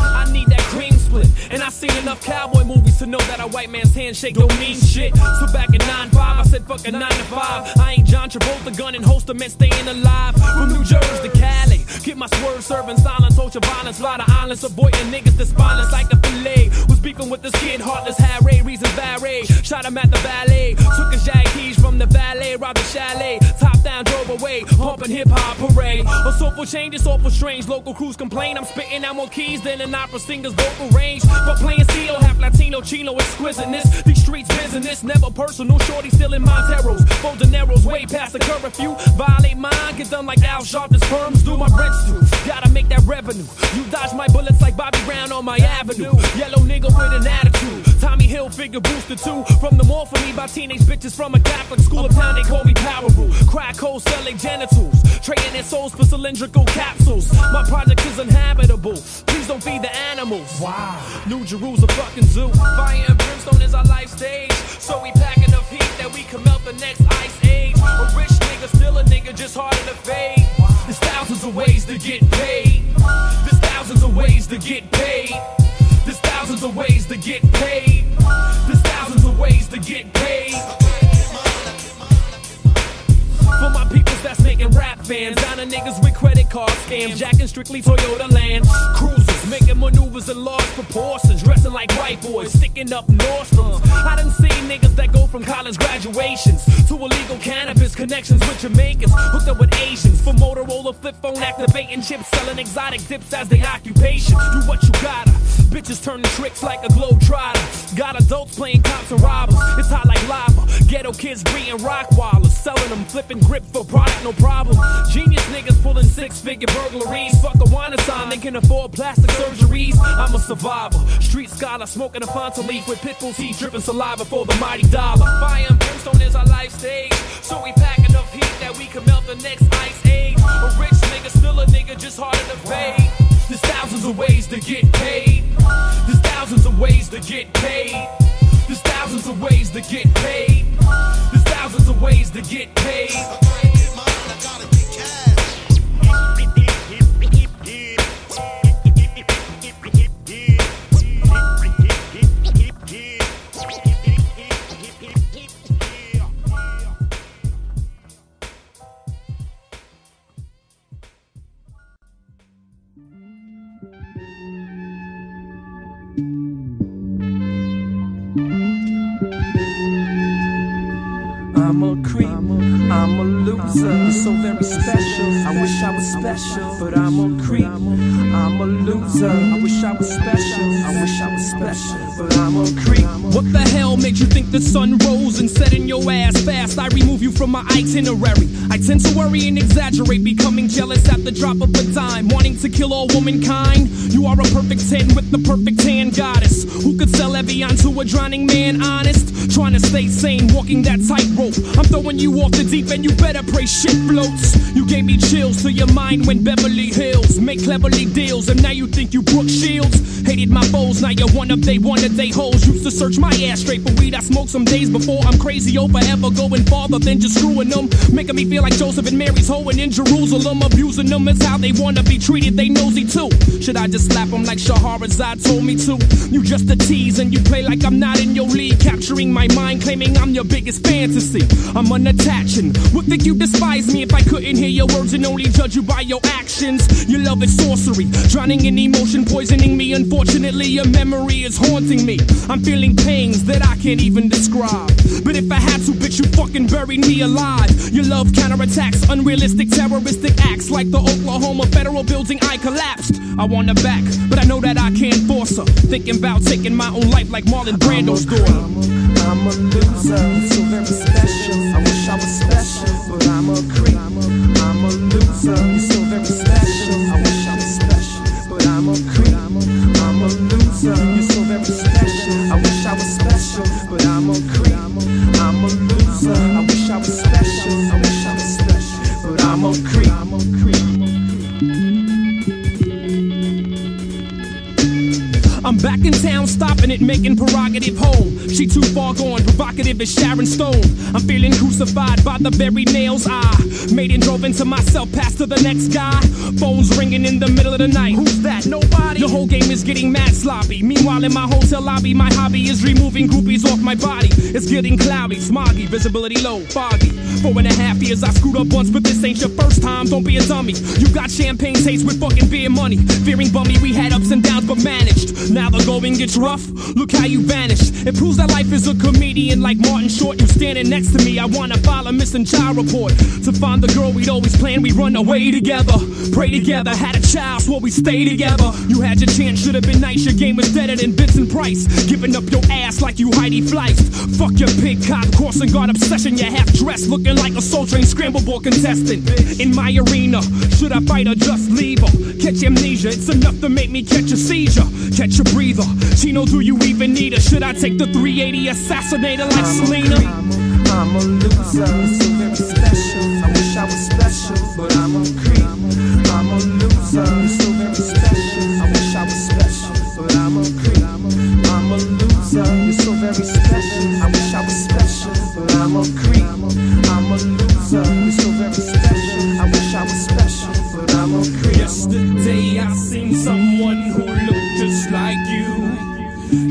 I need that cream split. And I seen enough cowboy movies to know that a white man's handshake don't mean shit. So back in 9-5, I said fuck a 9 to 5. I ain't John Travolta, gun and holster, man staying alive. From New Jersey to Cali, get my swerve serving silence, ultra violence, lot of islands, avoiding niggas that's spineless like a fillet. Was beefing with this kid, heartless, Harry, reasons vary. Shot him at the valet, took his jag keys from the valet, robbed the chalet, top down, drove away, pumping hip hop parade. A soulful change, it's awful strange. Local crews complain, I'm spitting out more keys than an opera singer's vocal range. But playing CeeLo, half Latino, Chino, exquisiteness. These streets business, never personal. Shorty still in Monteros, folding arrows way past the curfew. Violate mine, get done like Al Sharpton's perms do my rents do. Gotta make that revenue. You dodge my bullets like Bobby Brown on my avenue. Yellow nigga with an attitude. Tommy Hilfiger booster too. From the mall for me by teenage bitches from a Catholic school uptown. They call me Power Rule. Crack hoes selling genitals, trading their souls for cylindrical capsules. My project is uninhabitable. Please don't feed the animals. Wow. New Jerusalem fucking zoo. Fire and brimstone is our life stage. So we pack enough heat that we can melt the next ice age. A rich nigga, still a nigga, just harder to fade. There's thousands of ways to get paid. There's thousands of ways to get paid. There's thousands of ways to get paid. There's thousands of ways to get paid. For my peoples that's making rap fans, down to niggas with credit card scams, jacking strictly Toyota land cruisers, making maneuvers in large proportions, dressing like white boys, sticking up Nordstroms. I done seen niggas that go from college graduations to illegal cannabis connections with Jamaicans, hooked up with Asians for Motorola flip phone activating chips, selling exotic dips as their occupation. Do what you gotta. Bitches turning tricks like a globetrotter. Got adults playing cops and robbers. It's hot like lava. Ghetto kids breeding Rockwallers, selling them, flipping grip for product, no problem. Genius niggas pulling 6-figure burglaries. Fuck a wine sign, they can afford plastic surgeries. I'm a survivor, street scholar, smoking a Fanta leaf with pitbull's heat, dripping saliva for the mighty dollar. Fire and brimstone is our life stage, so we pack enough heat that we can melt the next ice age. A rich nigga, still a nigga, just harder to fade. There's thousands of ways to get paid. There's thousands of ways to get paid. There's thousands of ways to get paid. There's thousands of ways to get paid. I'm a creep, I'm a loser. You're so very special. I wish I was special, but I'm a creep, I'm a loser. I wish I was special. I wish I was special, but I'm a creep. What the hell made you think the sun rose and set in your ass fast? I remove you from my itinerary. I tend to worry and exaggerate, becoming jealous at the drop of a dime, wanting to kill all womankind. You are a perfect 10 with the perfect tan goddess, who could sell Evian to a drowning man, honest. Trying to stay sane, walking that tightrope. I'm throwing you off the deep end, you better pray shit floats. You gave me chills to your mind when Beverly Hills make cleverly deals, and now you think you Brooke Shields. Hated my foes, now you're one of they hoes. Used to search my ass straight for weed I smoked some days before. I'm crazy over ever going farther than just screwing them, making me feel like Joseph and Mary's hoeing in Jerusalem. Abusing them is how they wanna be treated, they nosy too. Should I just slap them like Shahrazad told me to? You just a tease and you play like I'm not in your league, capturing my mind, claiming I'm your biggest fantasy. I'm unattaching with the think you despise me if I couldn't hear your words and only judge you by your actions? Your love is sorcery, drowning in emotion, poisoning me. Unfortunately, your memory is haunting me. I'm feeling pains that I can't even describe. But if I had to, bitch, you fucking buried me alive. Your love counterattacks unrealistic terroristic acts like the Oklahoma federal building I collapsed. I want her back, but I know that I can't force her. Thinking about taking my own life like Marlon Brando's daughter. I'm a loser, so very special. I wish I was special, but I'm a creep. I'm a loser, you're so very special. I wish I was special, but I'm a creep. I'm a loser, you're so very special. I wish I was special, but I'm a creep. I'm a loser, I wish I was special. I wish I was special, but I'm a creep. I'm a creep. I'm back in town, stopping it, making prerogative home. She too far gone, provocative as Sharon Stone. I'm feeling crucified by the very nails I made and drove into myself, past to the next guy. Phones ringing in the middle of the night. Who's that? Nobody. The whole game is getting mad sloppy. Meanwhile, in my hotel lobby, my hobby is removing groupies off my body. It's getting cloudy, smoggy, visibility low, foggy. 4.5 years I screwed up once, but this ain't your first time. Don't be a dummy. You got champagne taste with fucking beer money. Fearing bummy, we had ups and downs, but managed. Now the going gets rough, look how you vanish. It proves that life is a comedian like Martin Short. You standing next to me, I wanna file a missing child report. To find the girl we'd always planned, we run away together. Pray together, had a child, swore we stay together. You had your chance, should've been nice, your game was deader than Vincent Price. Giving up your ass like you Heidi Fleiss. Fuck your pig cop, crossing guard obsession. You're half dressed, looking like a Soul Train scramble ball contestant. In my arena, should I fight or just leave her? Catch amnesia, it's enough to make me catch a seizure. Catch a breather. Chino, do you even need her? Should I take the 380 assassinator like Selena? I'm a loser, so very special. I wish I was special, but I'm a creep. I'm a loser, so very special. I wish I was special, but I'm a creep. I'm a loser, you're so very special. I wish I was special, but I'm a creep. I'm a loser, you're so very special. I wish I was special, but I'm a creep. Yesterday I seen someone who looked just like you.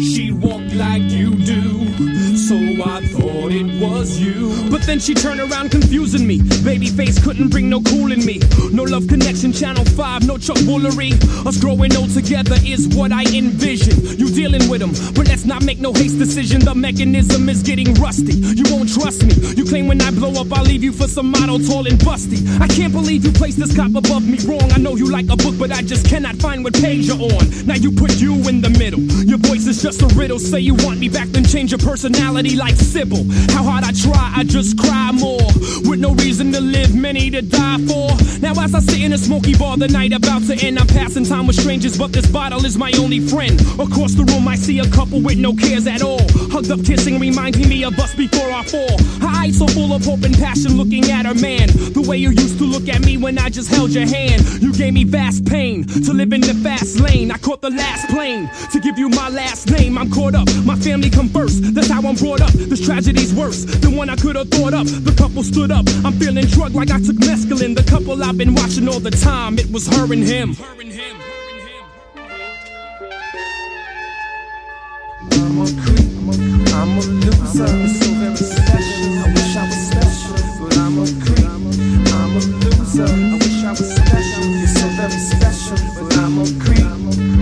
She walked like you do, so I thought it was you. But then she turned around confusing me. Babyface couldn't bring no cool in me. No love connection, Channel 5, no Chuck Woolery. Us growing old together is what I envision. You dealing with them, but let's not make no haste decision. The mechanism is getting rusty. You won't trust me. You claim when I blow up I'll leave you for some model tall and busty. I can't believe you placed this cop above me wrong. I know you like a book, but I just cannot find what page you're on. Now you put you in the middle. Your voice is just a riddle. Say you want me back, then change your personality like Sybil. How hard I try, I just cry more. With no reason to live, many to die for. Now as I sit in a smoky bar, the night about to end, I'm passing time with strangers, but this bottle is my only friend. Across the room I see a couple with no cares at all. Hugged up kissing, reminding me of us before our fall. Her eyes so full of hope and passion, looking at her man. The way you used to look at me when I just held your hand. You gave me vast pain to live in the fast lane. I caught the last plane to give you my last name. I'm caught up, my family come first. That's how I'm brought up. This tragedy's worse than one I could have thought up. The couple stood up, I'm feeling drugged like I took mescaline. The couple I've been watching all the time, it was her and him. I'm a creep, I'm a loser, you're so very special. I wish I was special, but I'm a creep. I'm a loser, I wish I was special. You're so very special, but I'm a creep.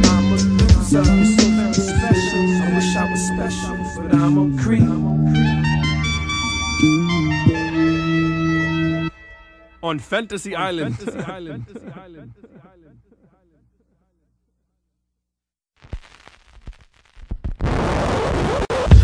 I'm a loser, you're so very special. I wish I was special, but I'm a creep. On Fantasy Island.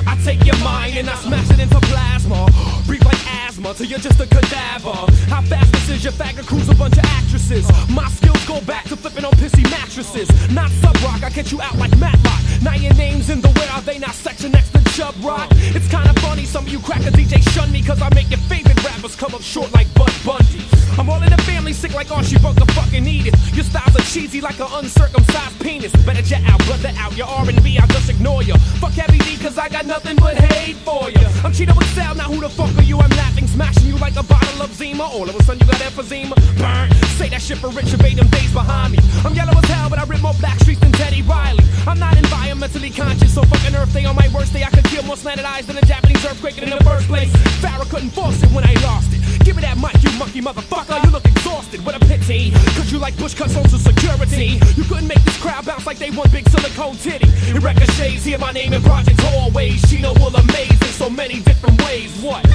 I take your mind and I smash it into plasma. Breathe like asthma till you're just a cadaver. How fast this is, your faggot crew's a bunch of actresses. My skills go back to flipping on pissy mattresses. Not sub rock, I catch you out like Matlock. Now your name's in the where are they now section next to Chub Rock. It's kinda funny, some of you cracker DJs shun me, cause I make your favorite rappers come up short like Bud Bundy. I'm all in the family sick like Archie Bunker fucking Edith. Your styles are cheesy like an uncircumcised penis. Better jet out, brother out, your R&B I'll just ignore ya. Fuck Heavy D cause I got nothing but hate for ya. I'm Chino with Sal, now who the fuck are you? I'm laughing, smashing you like a bottle of Zima. All of a sudden you got emphysema. Burn, say that shit for Richard Bay, them days behind me. I'm yellow as hell but I rip more black streets than Teddy Riley. I'm not environmentally conscious, so fucking Earth Day on my worst day I could kill more slanted eyes than a Japanese earthquake in the first place. Farrah couldn't force it when I lost it. Give me that mic, you monkey motherfucker. You look exhausted, what a pity. Cause you like bush cut social security. You couldn't make this crowd bounce like they want big silicone titty. In ricochets, hear my name in projects always. Chino will amaze in so many different ways. What?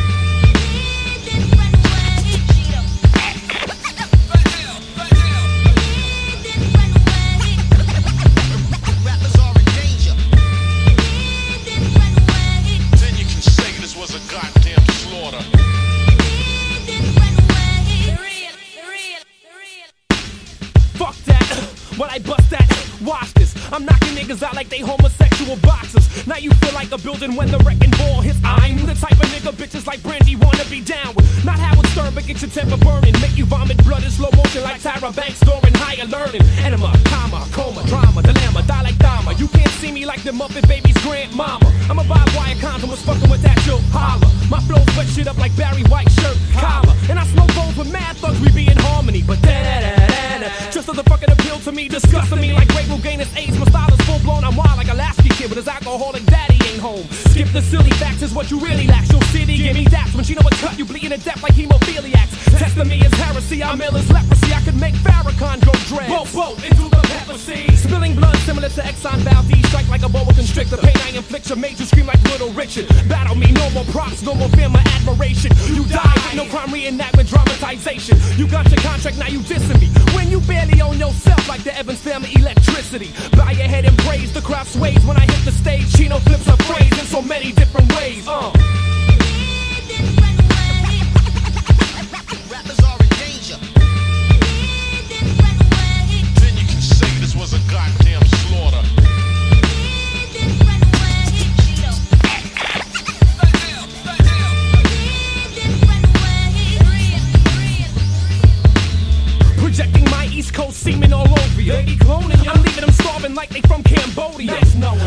When I bust that, watch this. I'm knocking niggas out like they homosexual boxers. Now you feel like a building when the wrecking ball hits. I'm the type of nigga bitches like Brandy wanna be down with. Not Howard Stern, but get your temper burning. Make you vomit blood in slow motion like Tyra Banks during higher learning. Enema, comma, coma, drama, dilemma, die like Dama. You can't see me like the Muppet Baby's grandmama. I'm a barbed wire condom, was fucking with that, you'll holler. My flow wet shit up like Barry White shirt collar. And I smoke bones with mad thugs, we be in harmony. But da-da-da-da-da, just doesn't fucking appeal to me, disgusting me like Great Rugainus AIDS. My style is full blown, I'm wild like a Lasky kid with his alcoholic daddy ain't home. Skip the silly facts, is what you really lack. Your city, give me daps when she know what's cut. You bleeding to death like hemophiliacs. Testing me is heresy, I'm ill as leprosy. I could make Farrakhan go dread. Boat into the pepper sea. Spilling blood similar to Exxon Valdez. Strike like a boa constrictor. Pain I inflict your made you scream like Little Richard. Battle me, no more props, no more fear, my admiration. You die with no crime reenactment, dramatization. You got your contract, now you dissing me. When you barely own yourself like the Evans family electricity. Bow your head and praise, the crowd sways when I hit the stage. Chino flips a phrase in so many different ways. Rappers are in danger. Then you can say this was a goddamn slaughter. Projecting my East Coast semen all over you. I'm leaving them starving like they from Cambodia.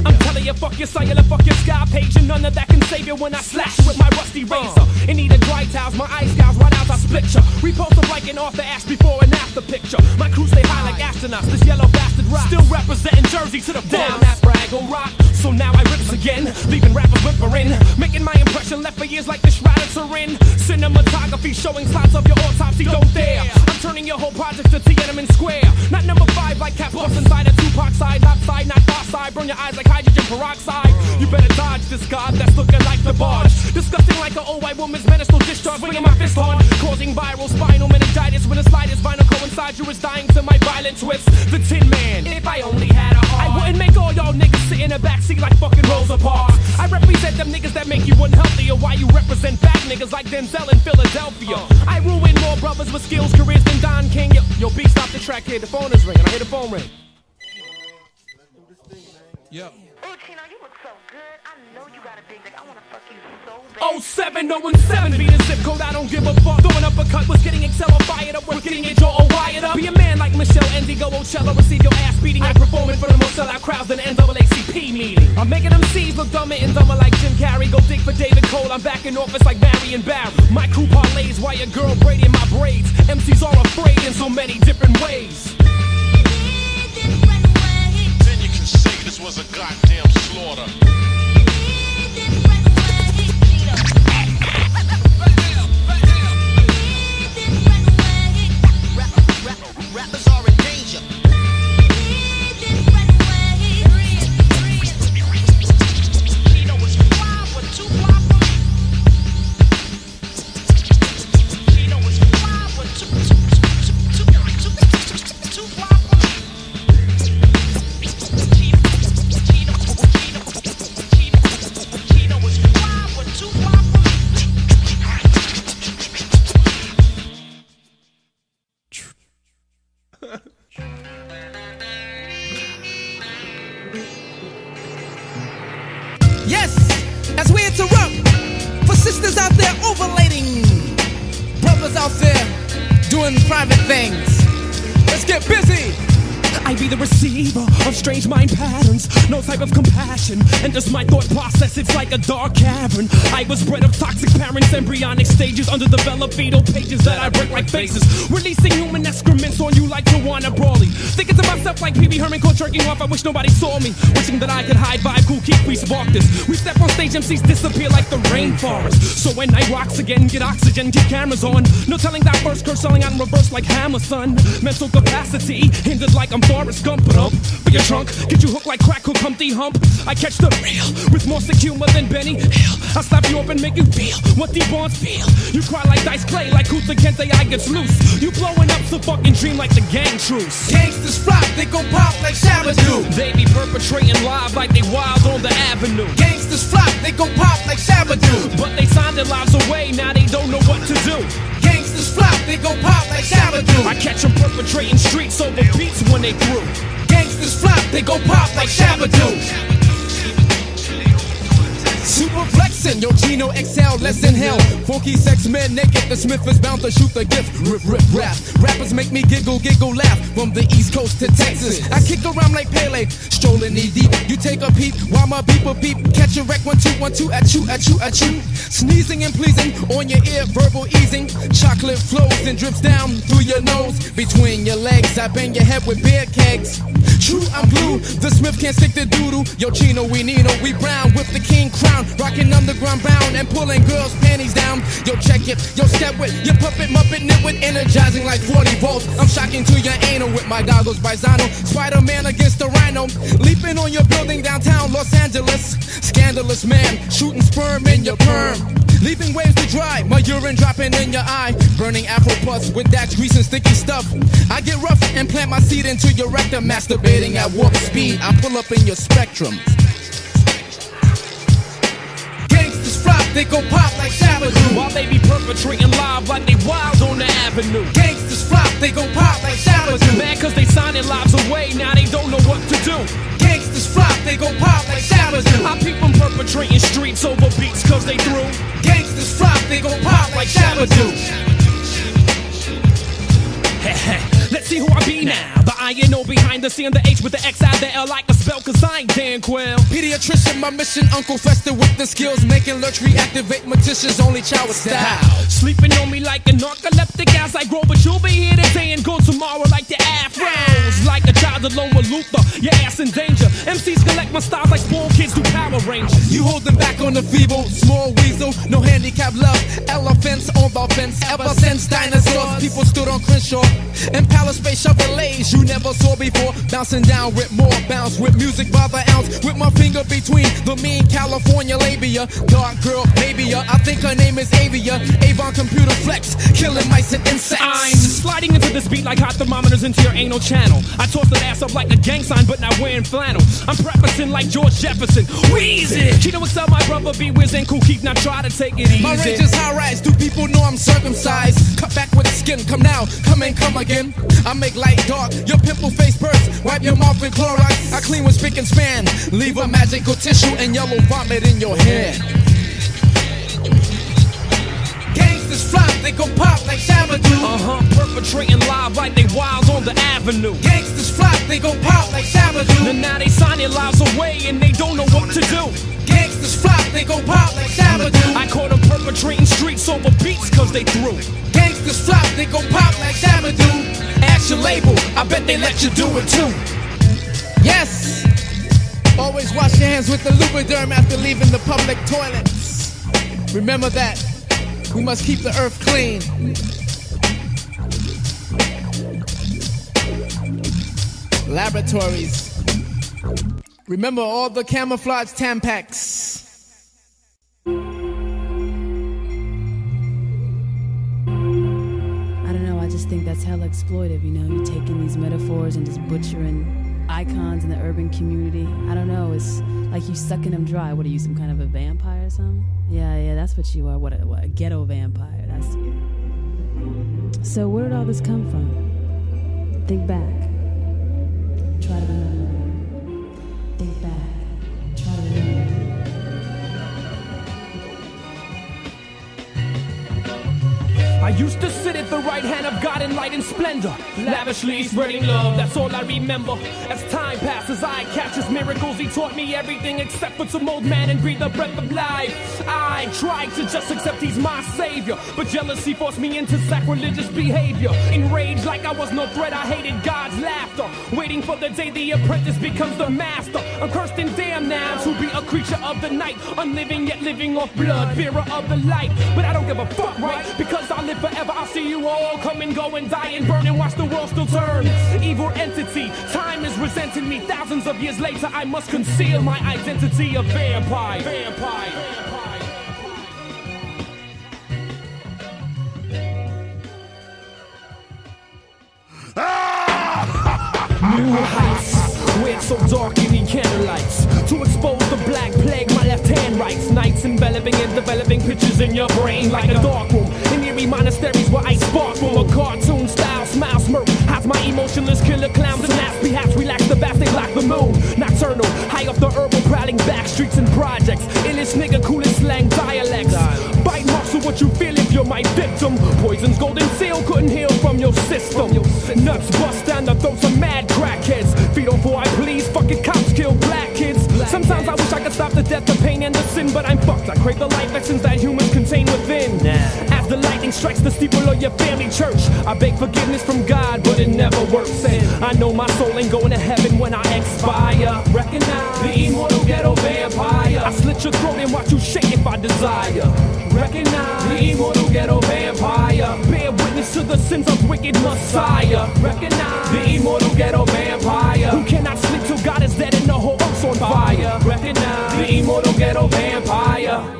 I'm telling you, fuck your cellular, fuck your sky page, and none of that can save you when I slash with my rusty razor. In need of dry towels, my ice gouge right out, I split ya. Repost a like an off the ass before and after picture. My crew stay high like astronauts, this yellow bastard rock. Still representing Jersey to the down that Braggle rock. So now I rips again, leaving rappers whimpering. Making my impression left for years like the shrouded Turin. Cinematography showing slides of your autopsy, don't dare. I'm turning your whole project to Tiananmen Square. Not number 5 like Cap Boss inside a Tupac side. Left side, not far side. Burn your eyes like hydrogen peroxide. You better dodge this god that's looking like the barge. Disgusting like an old white woman's menstrual discharge. Swinging my fist hard, causing viral spinal meningitis. When the slightest vinyl coincide, you is dying to my violent twists. The Tin Man, if I only had a heart, I wouldn't make all y'all niggas sit in the backseat like fucking Rosa Parks. I represent them niggas that make you unhealthy, or why you represent fat niggas like Denzel in Philadelphia. I ruin more brothers with skills, careers than Don King. Yo, B, stop the track here. The phone is ringing. I hear the phone ring. Yo. Oh, Chino, you look so good. I know you got a big dick. I want to fuck you so bad. 07017 be the zip code. I don't give a fuck. Throwing up a cut was getting Excel fired up. Was getting your jaw wired up. Be a man like Michelle Endigo Ocello. Receive your ass beating. I performing for the most sellout crowds than the NAACP meeting. I'm making them C's look dumber and dumber like Jim Carrey. Go dig for David Cole. I'm back in office like Barry and Barry. My crew parlays while your girl braiding my braids. MCs are afraid in so many different ways. Then you can say this was a goddamn slaughter. Rappers are in danger. Chino was fly with 2 fly from me. Chino was fly with 2 fly from me. Chino was fly with 2 fly from me. Yes, as we interrupt, for sisters out there overlading, brothers out there doing private things, let's get busy. I be the receiver of strange mind patterns. No type of compassion, and just my thought process, it's like a dark cavern. I was bred of toxic parents, embryonic stages, underdeveloped fetal pages that I break like faces. Releasing human excrements on you like Tawana Brawley. Thinking to myself like Pee-wee Herman caught jerking off, I wish nobody saw me. Wishing that I could hide, vibe, cool, keep, we spark this. We step on stage, MCs disappear like the rainforest. So when I rocks again, get oxygen, keep cameras on. No telling that first curse, selling out in reverse like Hammer, son. Mental capacity, hindered like I'm Forrest Gump. But up for your trunk, get you hooked like crack hook, Humpty Hump. I catch the real, with more sick humor than Benny Hill. I slap you up and make you feel what these bonds feel. You cry like Dice Clay, like Kunta Kinte, I gets loose. You blowing up the fucking dream like the gang truce. Gangsters flop, they gon' pop like Shabba-Doo. They be perpetrating live like they wild on the avenue. Gangsters flop, they gon' pop like Shabba-Doo. But they signed their lives away, now they don't know what to do. Gangsters flop, they gon' pop like Shabba-Doo. I catch them perpetrating streets over beats when they through. Gangsters flop, they gon' pop like Shabba-Doo. Super flexin', yo Chino excel, less than hell. Funky sex men naked, the Smith is bound to shoot the gift. Rip, rip, rap. Rappers make me giggle, giggle, laugh. From the East Coast to Texas, I kick around like Pele, strolling knee deep. You take a peep, while my beeper beep. Catch a wreck, 1, 2, 1, 2, at you, at you, at you. Sneezing and pleasing, on your ear, verbal easing. Chocolate flows and drips down through your nose. Between your legs, I bang your head with beer kegs. True, I'm blue, the Smith can't stick the doodle. Yo Chino, we Nino, we brown, with the king crown. Rocking underground bound and pulling girls' panties down. Yo, check it, yo, step with your puppet, muppet, nitwit, energizing like 40 volts. I'm shocking to your anal with my goggles by Zano. Spider-Man against the rhino, leaping on your building downtown Los Angeles. Scandalous man, shooting sperm in your perm, leaving waves to dry, my urine dropping in your eye. Burning afro puffs with Dax grease and sticky stuff. I get rough and plant my seed into your rectum, masturbating at warp speed. I pull up in your spectrum. They gon' pop like Shabba-Doo. While they be perpetrating live like they wild on the avenue. Gangsters flop, they gon' pop like Shabba-Doo. Mad cause they signing lives away, now they don't know what to do. Gangsters flop, they gon' pop like Shabba-Doo. I peep them perpetrating streets over beats cause they through. Gangsters flop, they gon' pop like Shabba-Doo. Let's see who I be now. The I-N-O behind the C and the H with the X out the L like a spell cause I ain't Dan Quill. Pediatrician, my mission, Uncle Fester with the skills. Making lurch reactivate Maticia's only child with style. Sleeping on me like a narcoleptic as I grow. But you'll be here today and go tomorrow like the Afros. Like a child alone with Luther, your ass in danger. MCs collect my styles like small kids do Power Rangers. You holding back on the feeble, small weasel. No handicap love, elephants on the fence. Ever since dinosaurs, people stood on Crenshaw and Palace Space Chevrolets you never saw before. Bouncing down with more bounce, with music by the ounce. With my finger between the mean California labia. Dark girl, maybe ya, I think her name is Avia. Avon computer flex, killing mice and insects. I'm sliding into this beat like hot thermometers into your anal channel. I toss that ass up like a gang sign but not wearing flannel. I'm prefacing like George Jefferson. Wheezy! Chino excel, my brother be whizzing. Cool keep, now try to take it easy. My range is high rise, do people know I'm circumcised? Cut back with the skin, come now, come and come again. I make light dark, your pimple face burst. Wipe your mouth with Clorox, I clean with spick and span. Leave a magical tissue and yellow vomit in your hand. Gangsters flop, they gon' pop like Shabba-Doo. Perpetrating live like they wild on the avenue. Gangsters flop, they gon' pop like Shabba-Doo. And now they sign their lives away and they don't know what to do. Gangsters flop, they gon' pop like Shabba-Doo. I caught them perpetrating streets over beats cause they through. Gangsters flop, they gon' pop like Shabba-Doo. Ask your label, I bet they let you do it too. Yes! Always wash your hands with the Lubriderm after leaving the public toilets. Remember that. We must keep the earth clean. Laboratories. Remember all the camouflage Tampax. I don't know, I just think that's hella exploitive, you know? You're taking these metaphors and just butchering icons in the urban community. I don't know, it's like you sucking them dry. What are you, some kind of a vampire or something? Yeah, that's what you are. What a ghetto vampire, that's you. So where did all this come from? Think back. Try to remember. Think back. Try to remember. I I used to sit at the right hand of God in light and splendor, lavishly spreading love, that's all I remember. As time passes, I catch his miracles. He taught me everything except for to mold man and breathe the breath of life. I tried to just accept he's my savior, but jealousy forced me into sacrilegious behavior. Enraged like I was no threat, I hated God's laughter, waiting for the day the apprentice becomes the master. I'm cursed and damned now to be a creature of the night, unliving yet living off blood, fearer of the light. But I don't give a fuck, right? Because I live forever. I'll see you all come and go and die and burn and watch the world still turn. Evil entity, time is resenting me. Thousands of years later, I must conceal my identity of vampire. New heights, where it's so dark you need candlelights to expose the black plague my left hand writes. Nights enveloping and developing pictures in your brain like a dark room in eerie monasteries where I spark from a cartoon style smile smirk. Has my emotionless killer clowns and ass perhaps relax the bats, they block the moon. Nocturnal, high off the herbal prowling back streets and projects. Illest nigga, coolest slang dialects. Bite marks of what you feel if you're my victim. Poison's golden seal couldn't heal from your system. Nuts bust down the throats of mad crackheads. Feed on for I please, fucking cops kill black kids. Sometimes I wish I could stop the death, the pain, and the sin, but I'm fucked. I crave the life lessons that humans contain within. As the lightning strikes the steeple of your family church, I beg forgiveness from God, but it never works. And I know my soul ain't going to heaven when I expire. Recognize the immortal ghetto vampire. I slit your throat and watch you shake if I desire. Recognize the immortal ghetto vampire. Bear witness to the sins of wicked Messiah. Recognize the immortal ghetto vampire who cannot sleep till God is dead and the whole earth's on fire. Recognize the immortal ghetto vampire.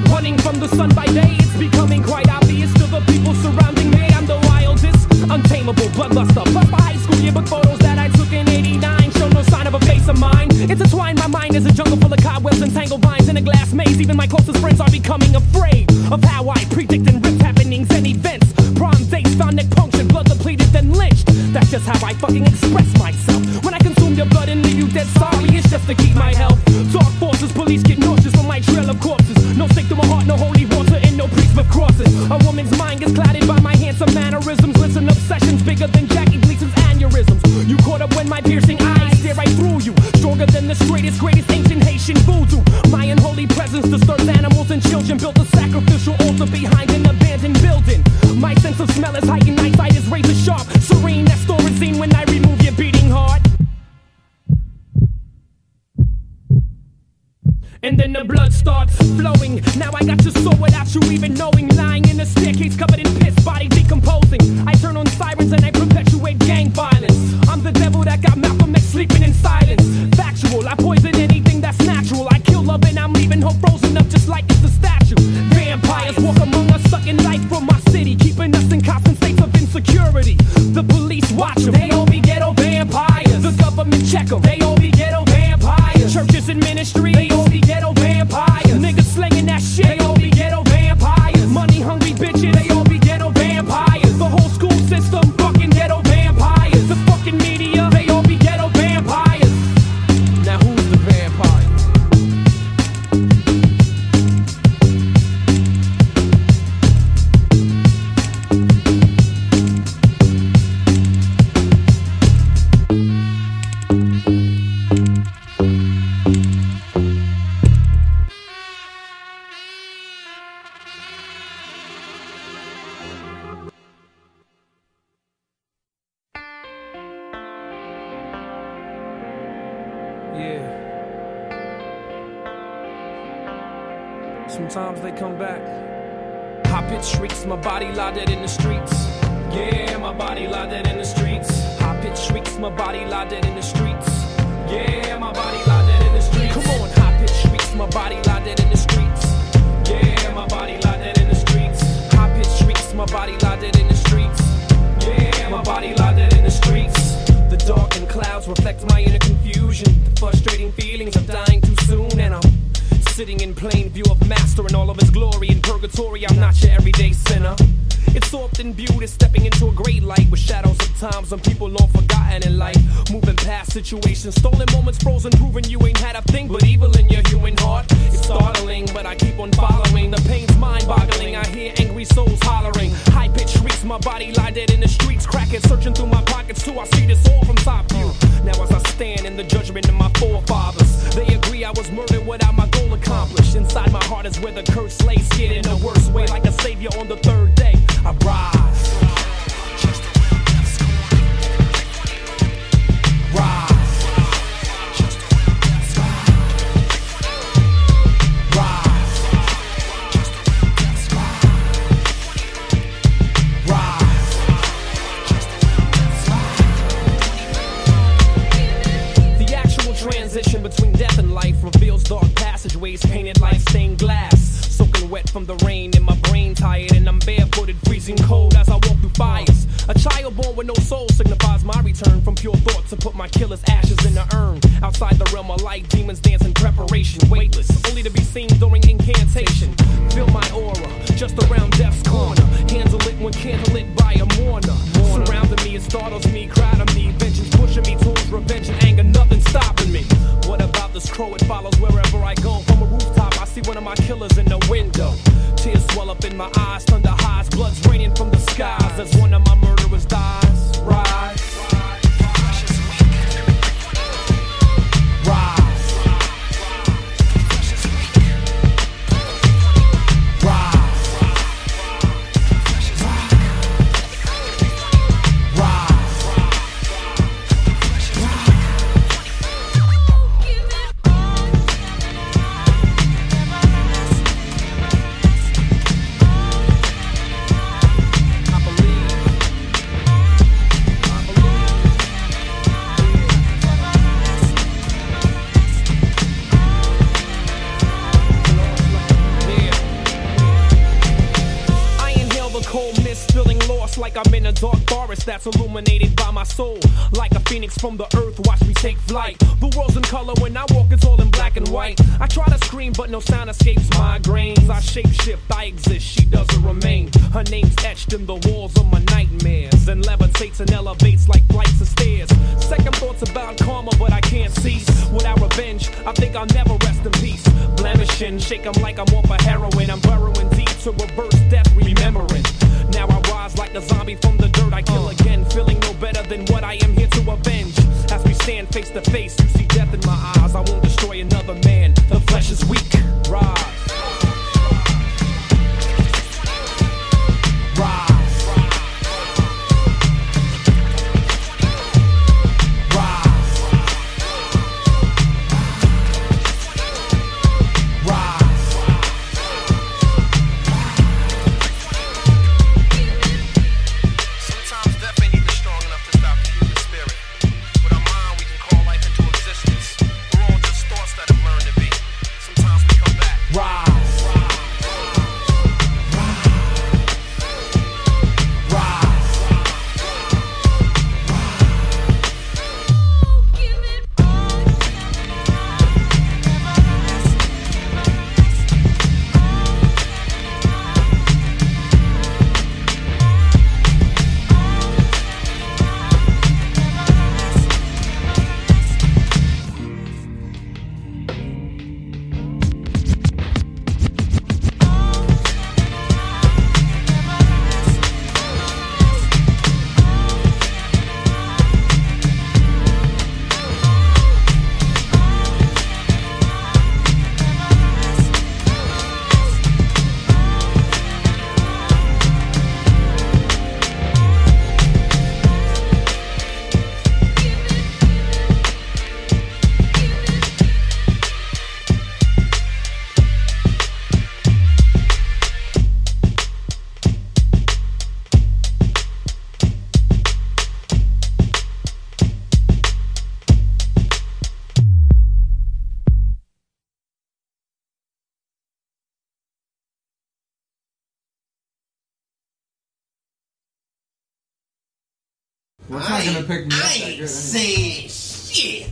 Running from the sun by day, it's becoming quite obvious to the people surrounding me. I'm the wildest, untamable bloodluster. Plus my high school yearbook photos that I took in '89 show no sign of a face of mine. Intertwined, my mind is a jungle full of cobwebs and tangled vines in a glass maze. Even my closest friends are becoming afraid of how I predict and rip happenings and events. Prom dates found neck punctured, blood depleted, then lynched. That's just how I fucking express myself. When I consume your blood and leave you dead sorry, it's just to keep my health. Dark forces, police get nauseous from my trail of corpses. No stake to my heart, no holy water, and no priest with crosses. A woman's mind gets clouded by my handsome mannerisms. Listen, obsessions bigger than Jackie Gleason's aneurysms. You caught up when my piercing eyes stare right through you. Stronger than the straightest, greatest ancient Haitian voodoo. My unholy presence disturbs animals and children. Built a sacrificial altar behind an abandoned building. My sense of smell is heightened, my sight is razor sharp. Serene, that Thorazine when I remove your beating heart. And then the blood starts flowing. Now I got your soul without you even knowing. Lying in a staircase covered in piss, body decomposing. I turn on sirens and I perpetuate gang violence. I'm the devil that got Malcolm X sleeping in silence. Factual, I poison anything that's natural. I kill love and I'm leaving hope frozen up just like it's a statue. Vampires walk among us, sucking life from my city, keeping us in constant states of insecurity. The police watch them, they all be ghetto vampires. The government check them, they all be ghetto vampires. Churches and ministry, they all be ghetto vampires. Niggas slinging that shit, they all be ghetto vampires. Money hungry bitches, they all be ghetto vampires. The whole school system, fucking ghetto vampires. The fucking media, they all be ghetto vampires. Now who's the vampire? Sometimes they come back. High-pitched shrieks, my body lie dead in the streets. Yeah, my body lie dead in the streets. High-pitched shrieks, my body lie dead in the streets. Yeah, my body lie dead in the streets. Come on, high-pitched shrieks, my body lie dead in the streets. Yeah, my body lie dead in the streets. High-pitched shrieks, my body lie dead in the streets. Yeah, my body lie dead in the streets. The darkened clouds reflect my inner confusion. The frustrating feelings of dying too soon, and I'm sitting in plain view of Master in all of his glory. In purgatory, I'm not your everyday sinner. It's often viewed as stepping into a great light with shadows sometimes on people long forgotten in life. Moving past situations, stolen moments frozen, proving you ain't had a thing but evil in your human heart. It's startling, but I keep on following. The pain's mind-boggling. I hear angry souls hollering. High-pitched shrieks, my body lie dead in the streets. Crackheads searching through my pockets too. I see this all from top view. Now as I stand in the judgment of my forefathers, they agree I was murdered without my goal accomplished. Inside my heart is where the curse lays, scared in the worst way, like a savior on the third day. I rise. Rise. Transition between death and life reveals dark passageways painted like stained glass. Soaking wet from the rain in my brain, tired and I'm barefooted, freezing cold as I walk through fires. A child born with no soul signifies my return from pure thought to put my killer's ashes in the urn. Outside the realm of light, demons dance in preparation, weightless, only to be seen during incantation. Feel my aura, just around death's corner. Hands are lit when candlelit by a mourner. Surrounding me, it startles me, crowding me. Vengeance pushing me towards revenge and anger, nothing stopping me. What about this crow? It follows wherever I go. From a rooftop, I see one of my killers in the window. Tears swell up in my eyes, thunder highs, blood's raining from the skies as one of my murderers dies. Rise. Like I'm in a dark forest that's illuminated by my soul. Like a phoenix from the earth, watch me take flight. The world's in color when I walk, it's all in black and white. I try to scream, but no sound escapes my grains. I shapeshift, I exist, she doesn't remain. Her name's etched in the walls of my nightmares, and levitates and elevates like flights of stairs. Second thoughts about karma, but I can't cease. Without revenge, I think I'll never rest in peace. Blemishing, shake 'em like I'm off a heroin. I'm burrowing deep to reverse death, remembering. Now I rise like a zombie from the dirt, I kill again, feeling no better than what I am here to avenge. As we stand face to face, you see death in my eyes. I won't destroy another man, the flesh is weak. Rise. What's not gonna pick me up that I ain't good saying shit.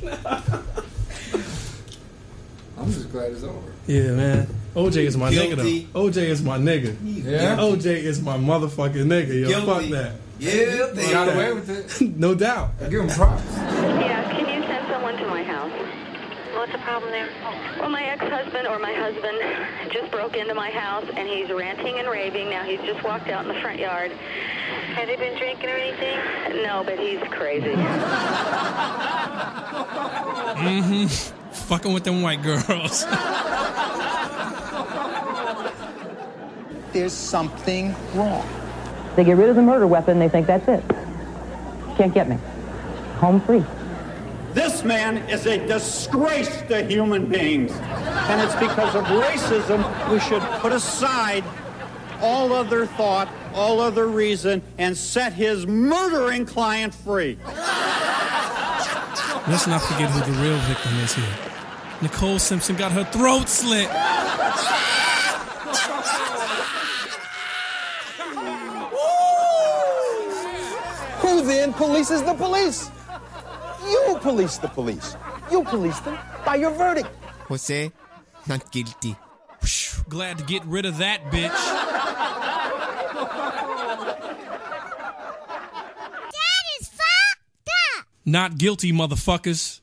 I'm I'm just glad it's over. Yeah, man. OJ is my Guilty. nigga, though. OJ is my nigga. Yeah? OJ is my motherfucking nigga. Yo, Guilty. fuck that. Yeah, they got away with it. No doubt. I give him props. Yeah, can you send someone to my house? What's the problem there? Well, my ex-husband or my husband just broke into my house, and he's ranting and raving. Now he's just walked out in the front yard. Has he been drinking or anything? No, but he's crazy. Mm-hmm. Fucking with them white girls. There's something wrong. They get rid of the murder weapon, they think that's it. Can't get me. Home free. This man is a disgrace to human beings. And it's because of racism we should put aside all other thought, all other reason, and set his murdering client free. Let's not forget who the real victim is here. Nicole Simpson got her throat slit. Who then polices the police? You police the police. You police them by your verdict. Jose, not guilty. Glad to get rid of that bitch. That is fucked up. Not guilty, motherfuckers.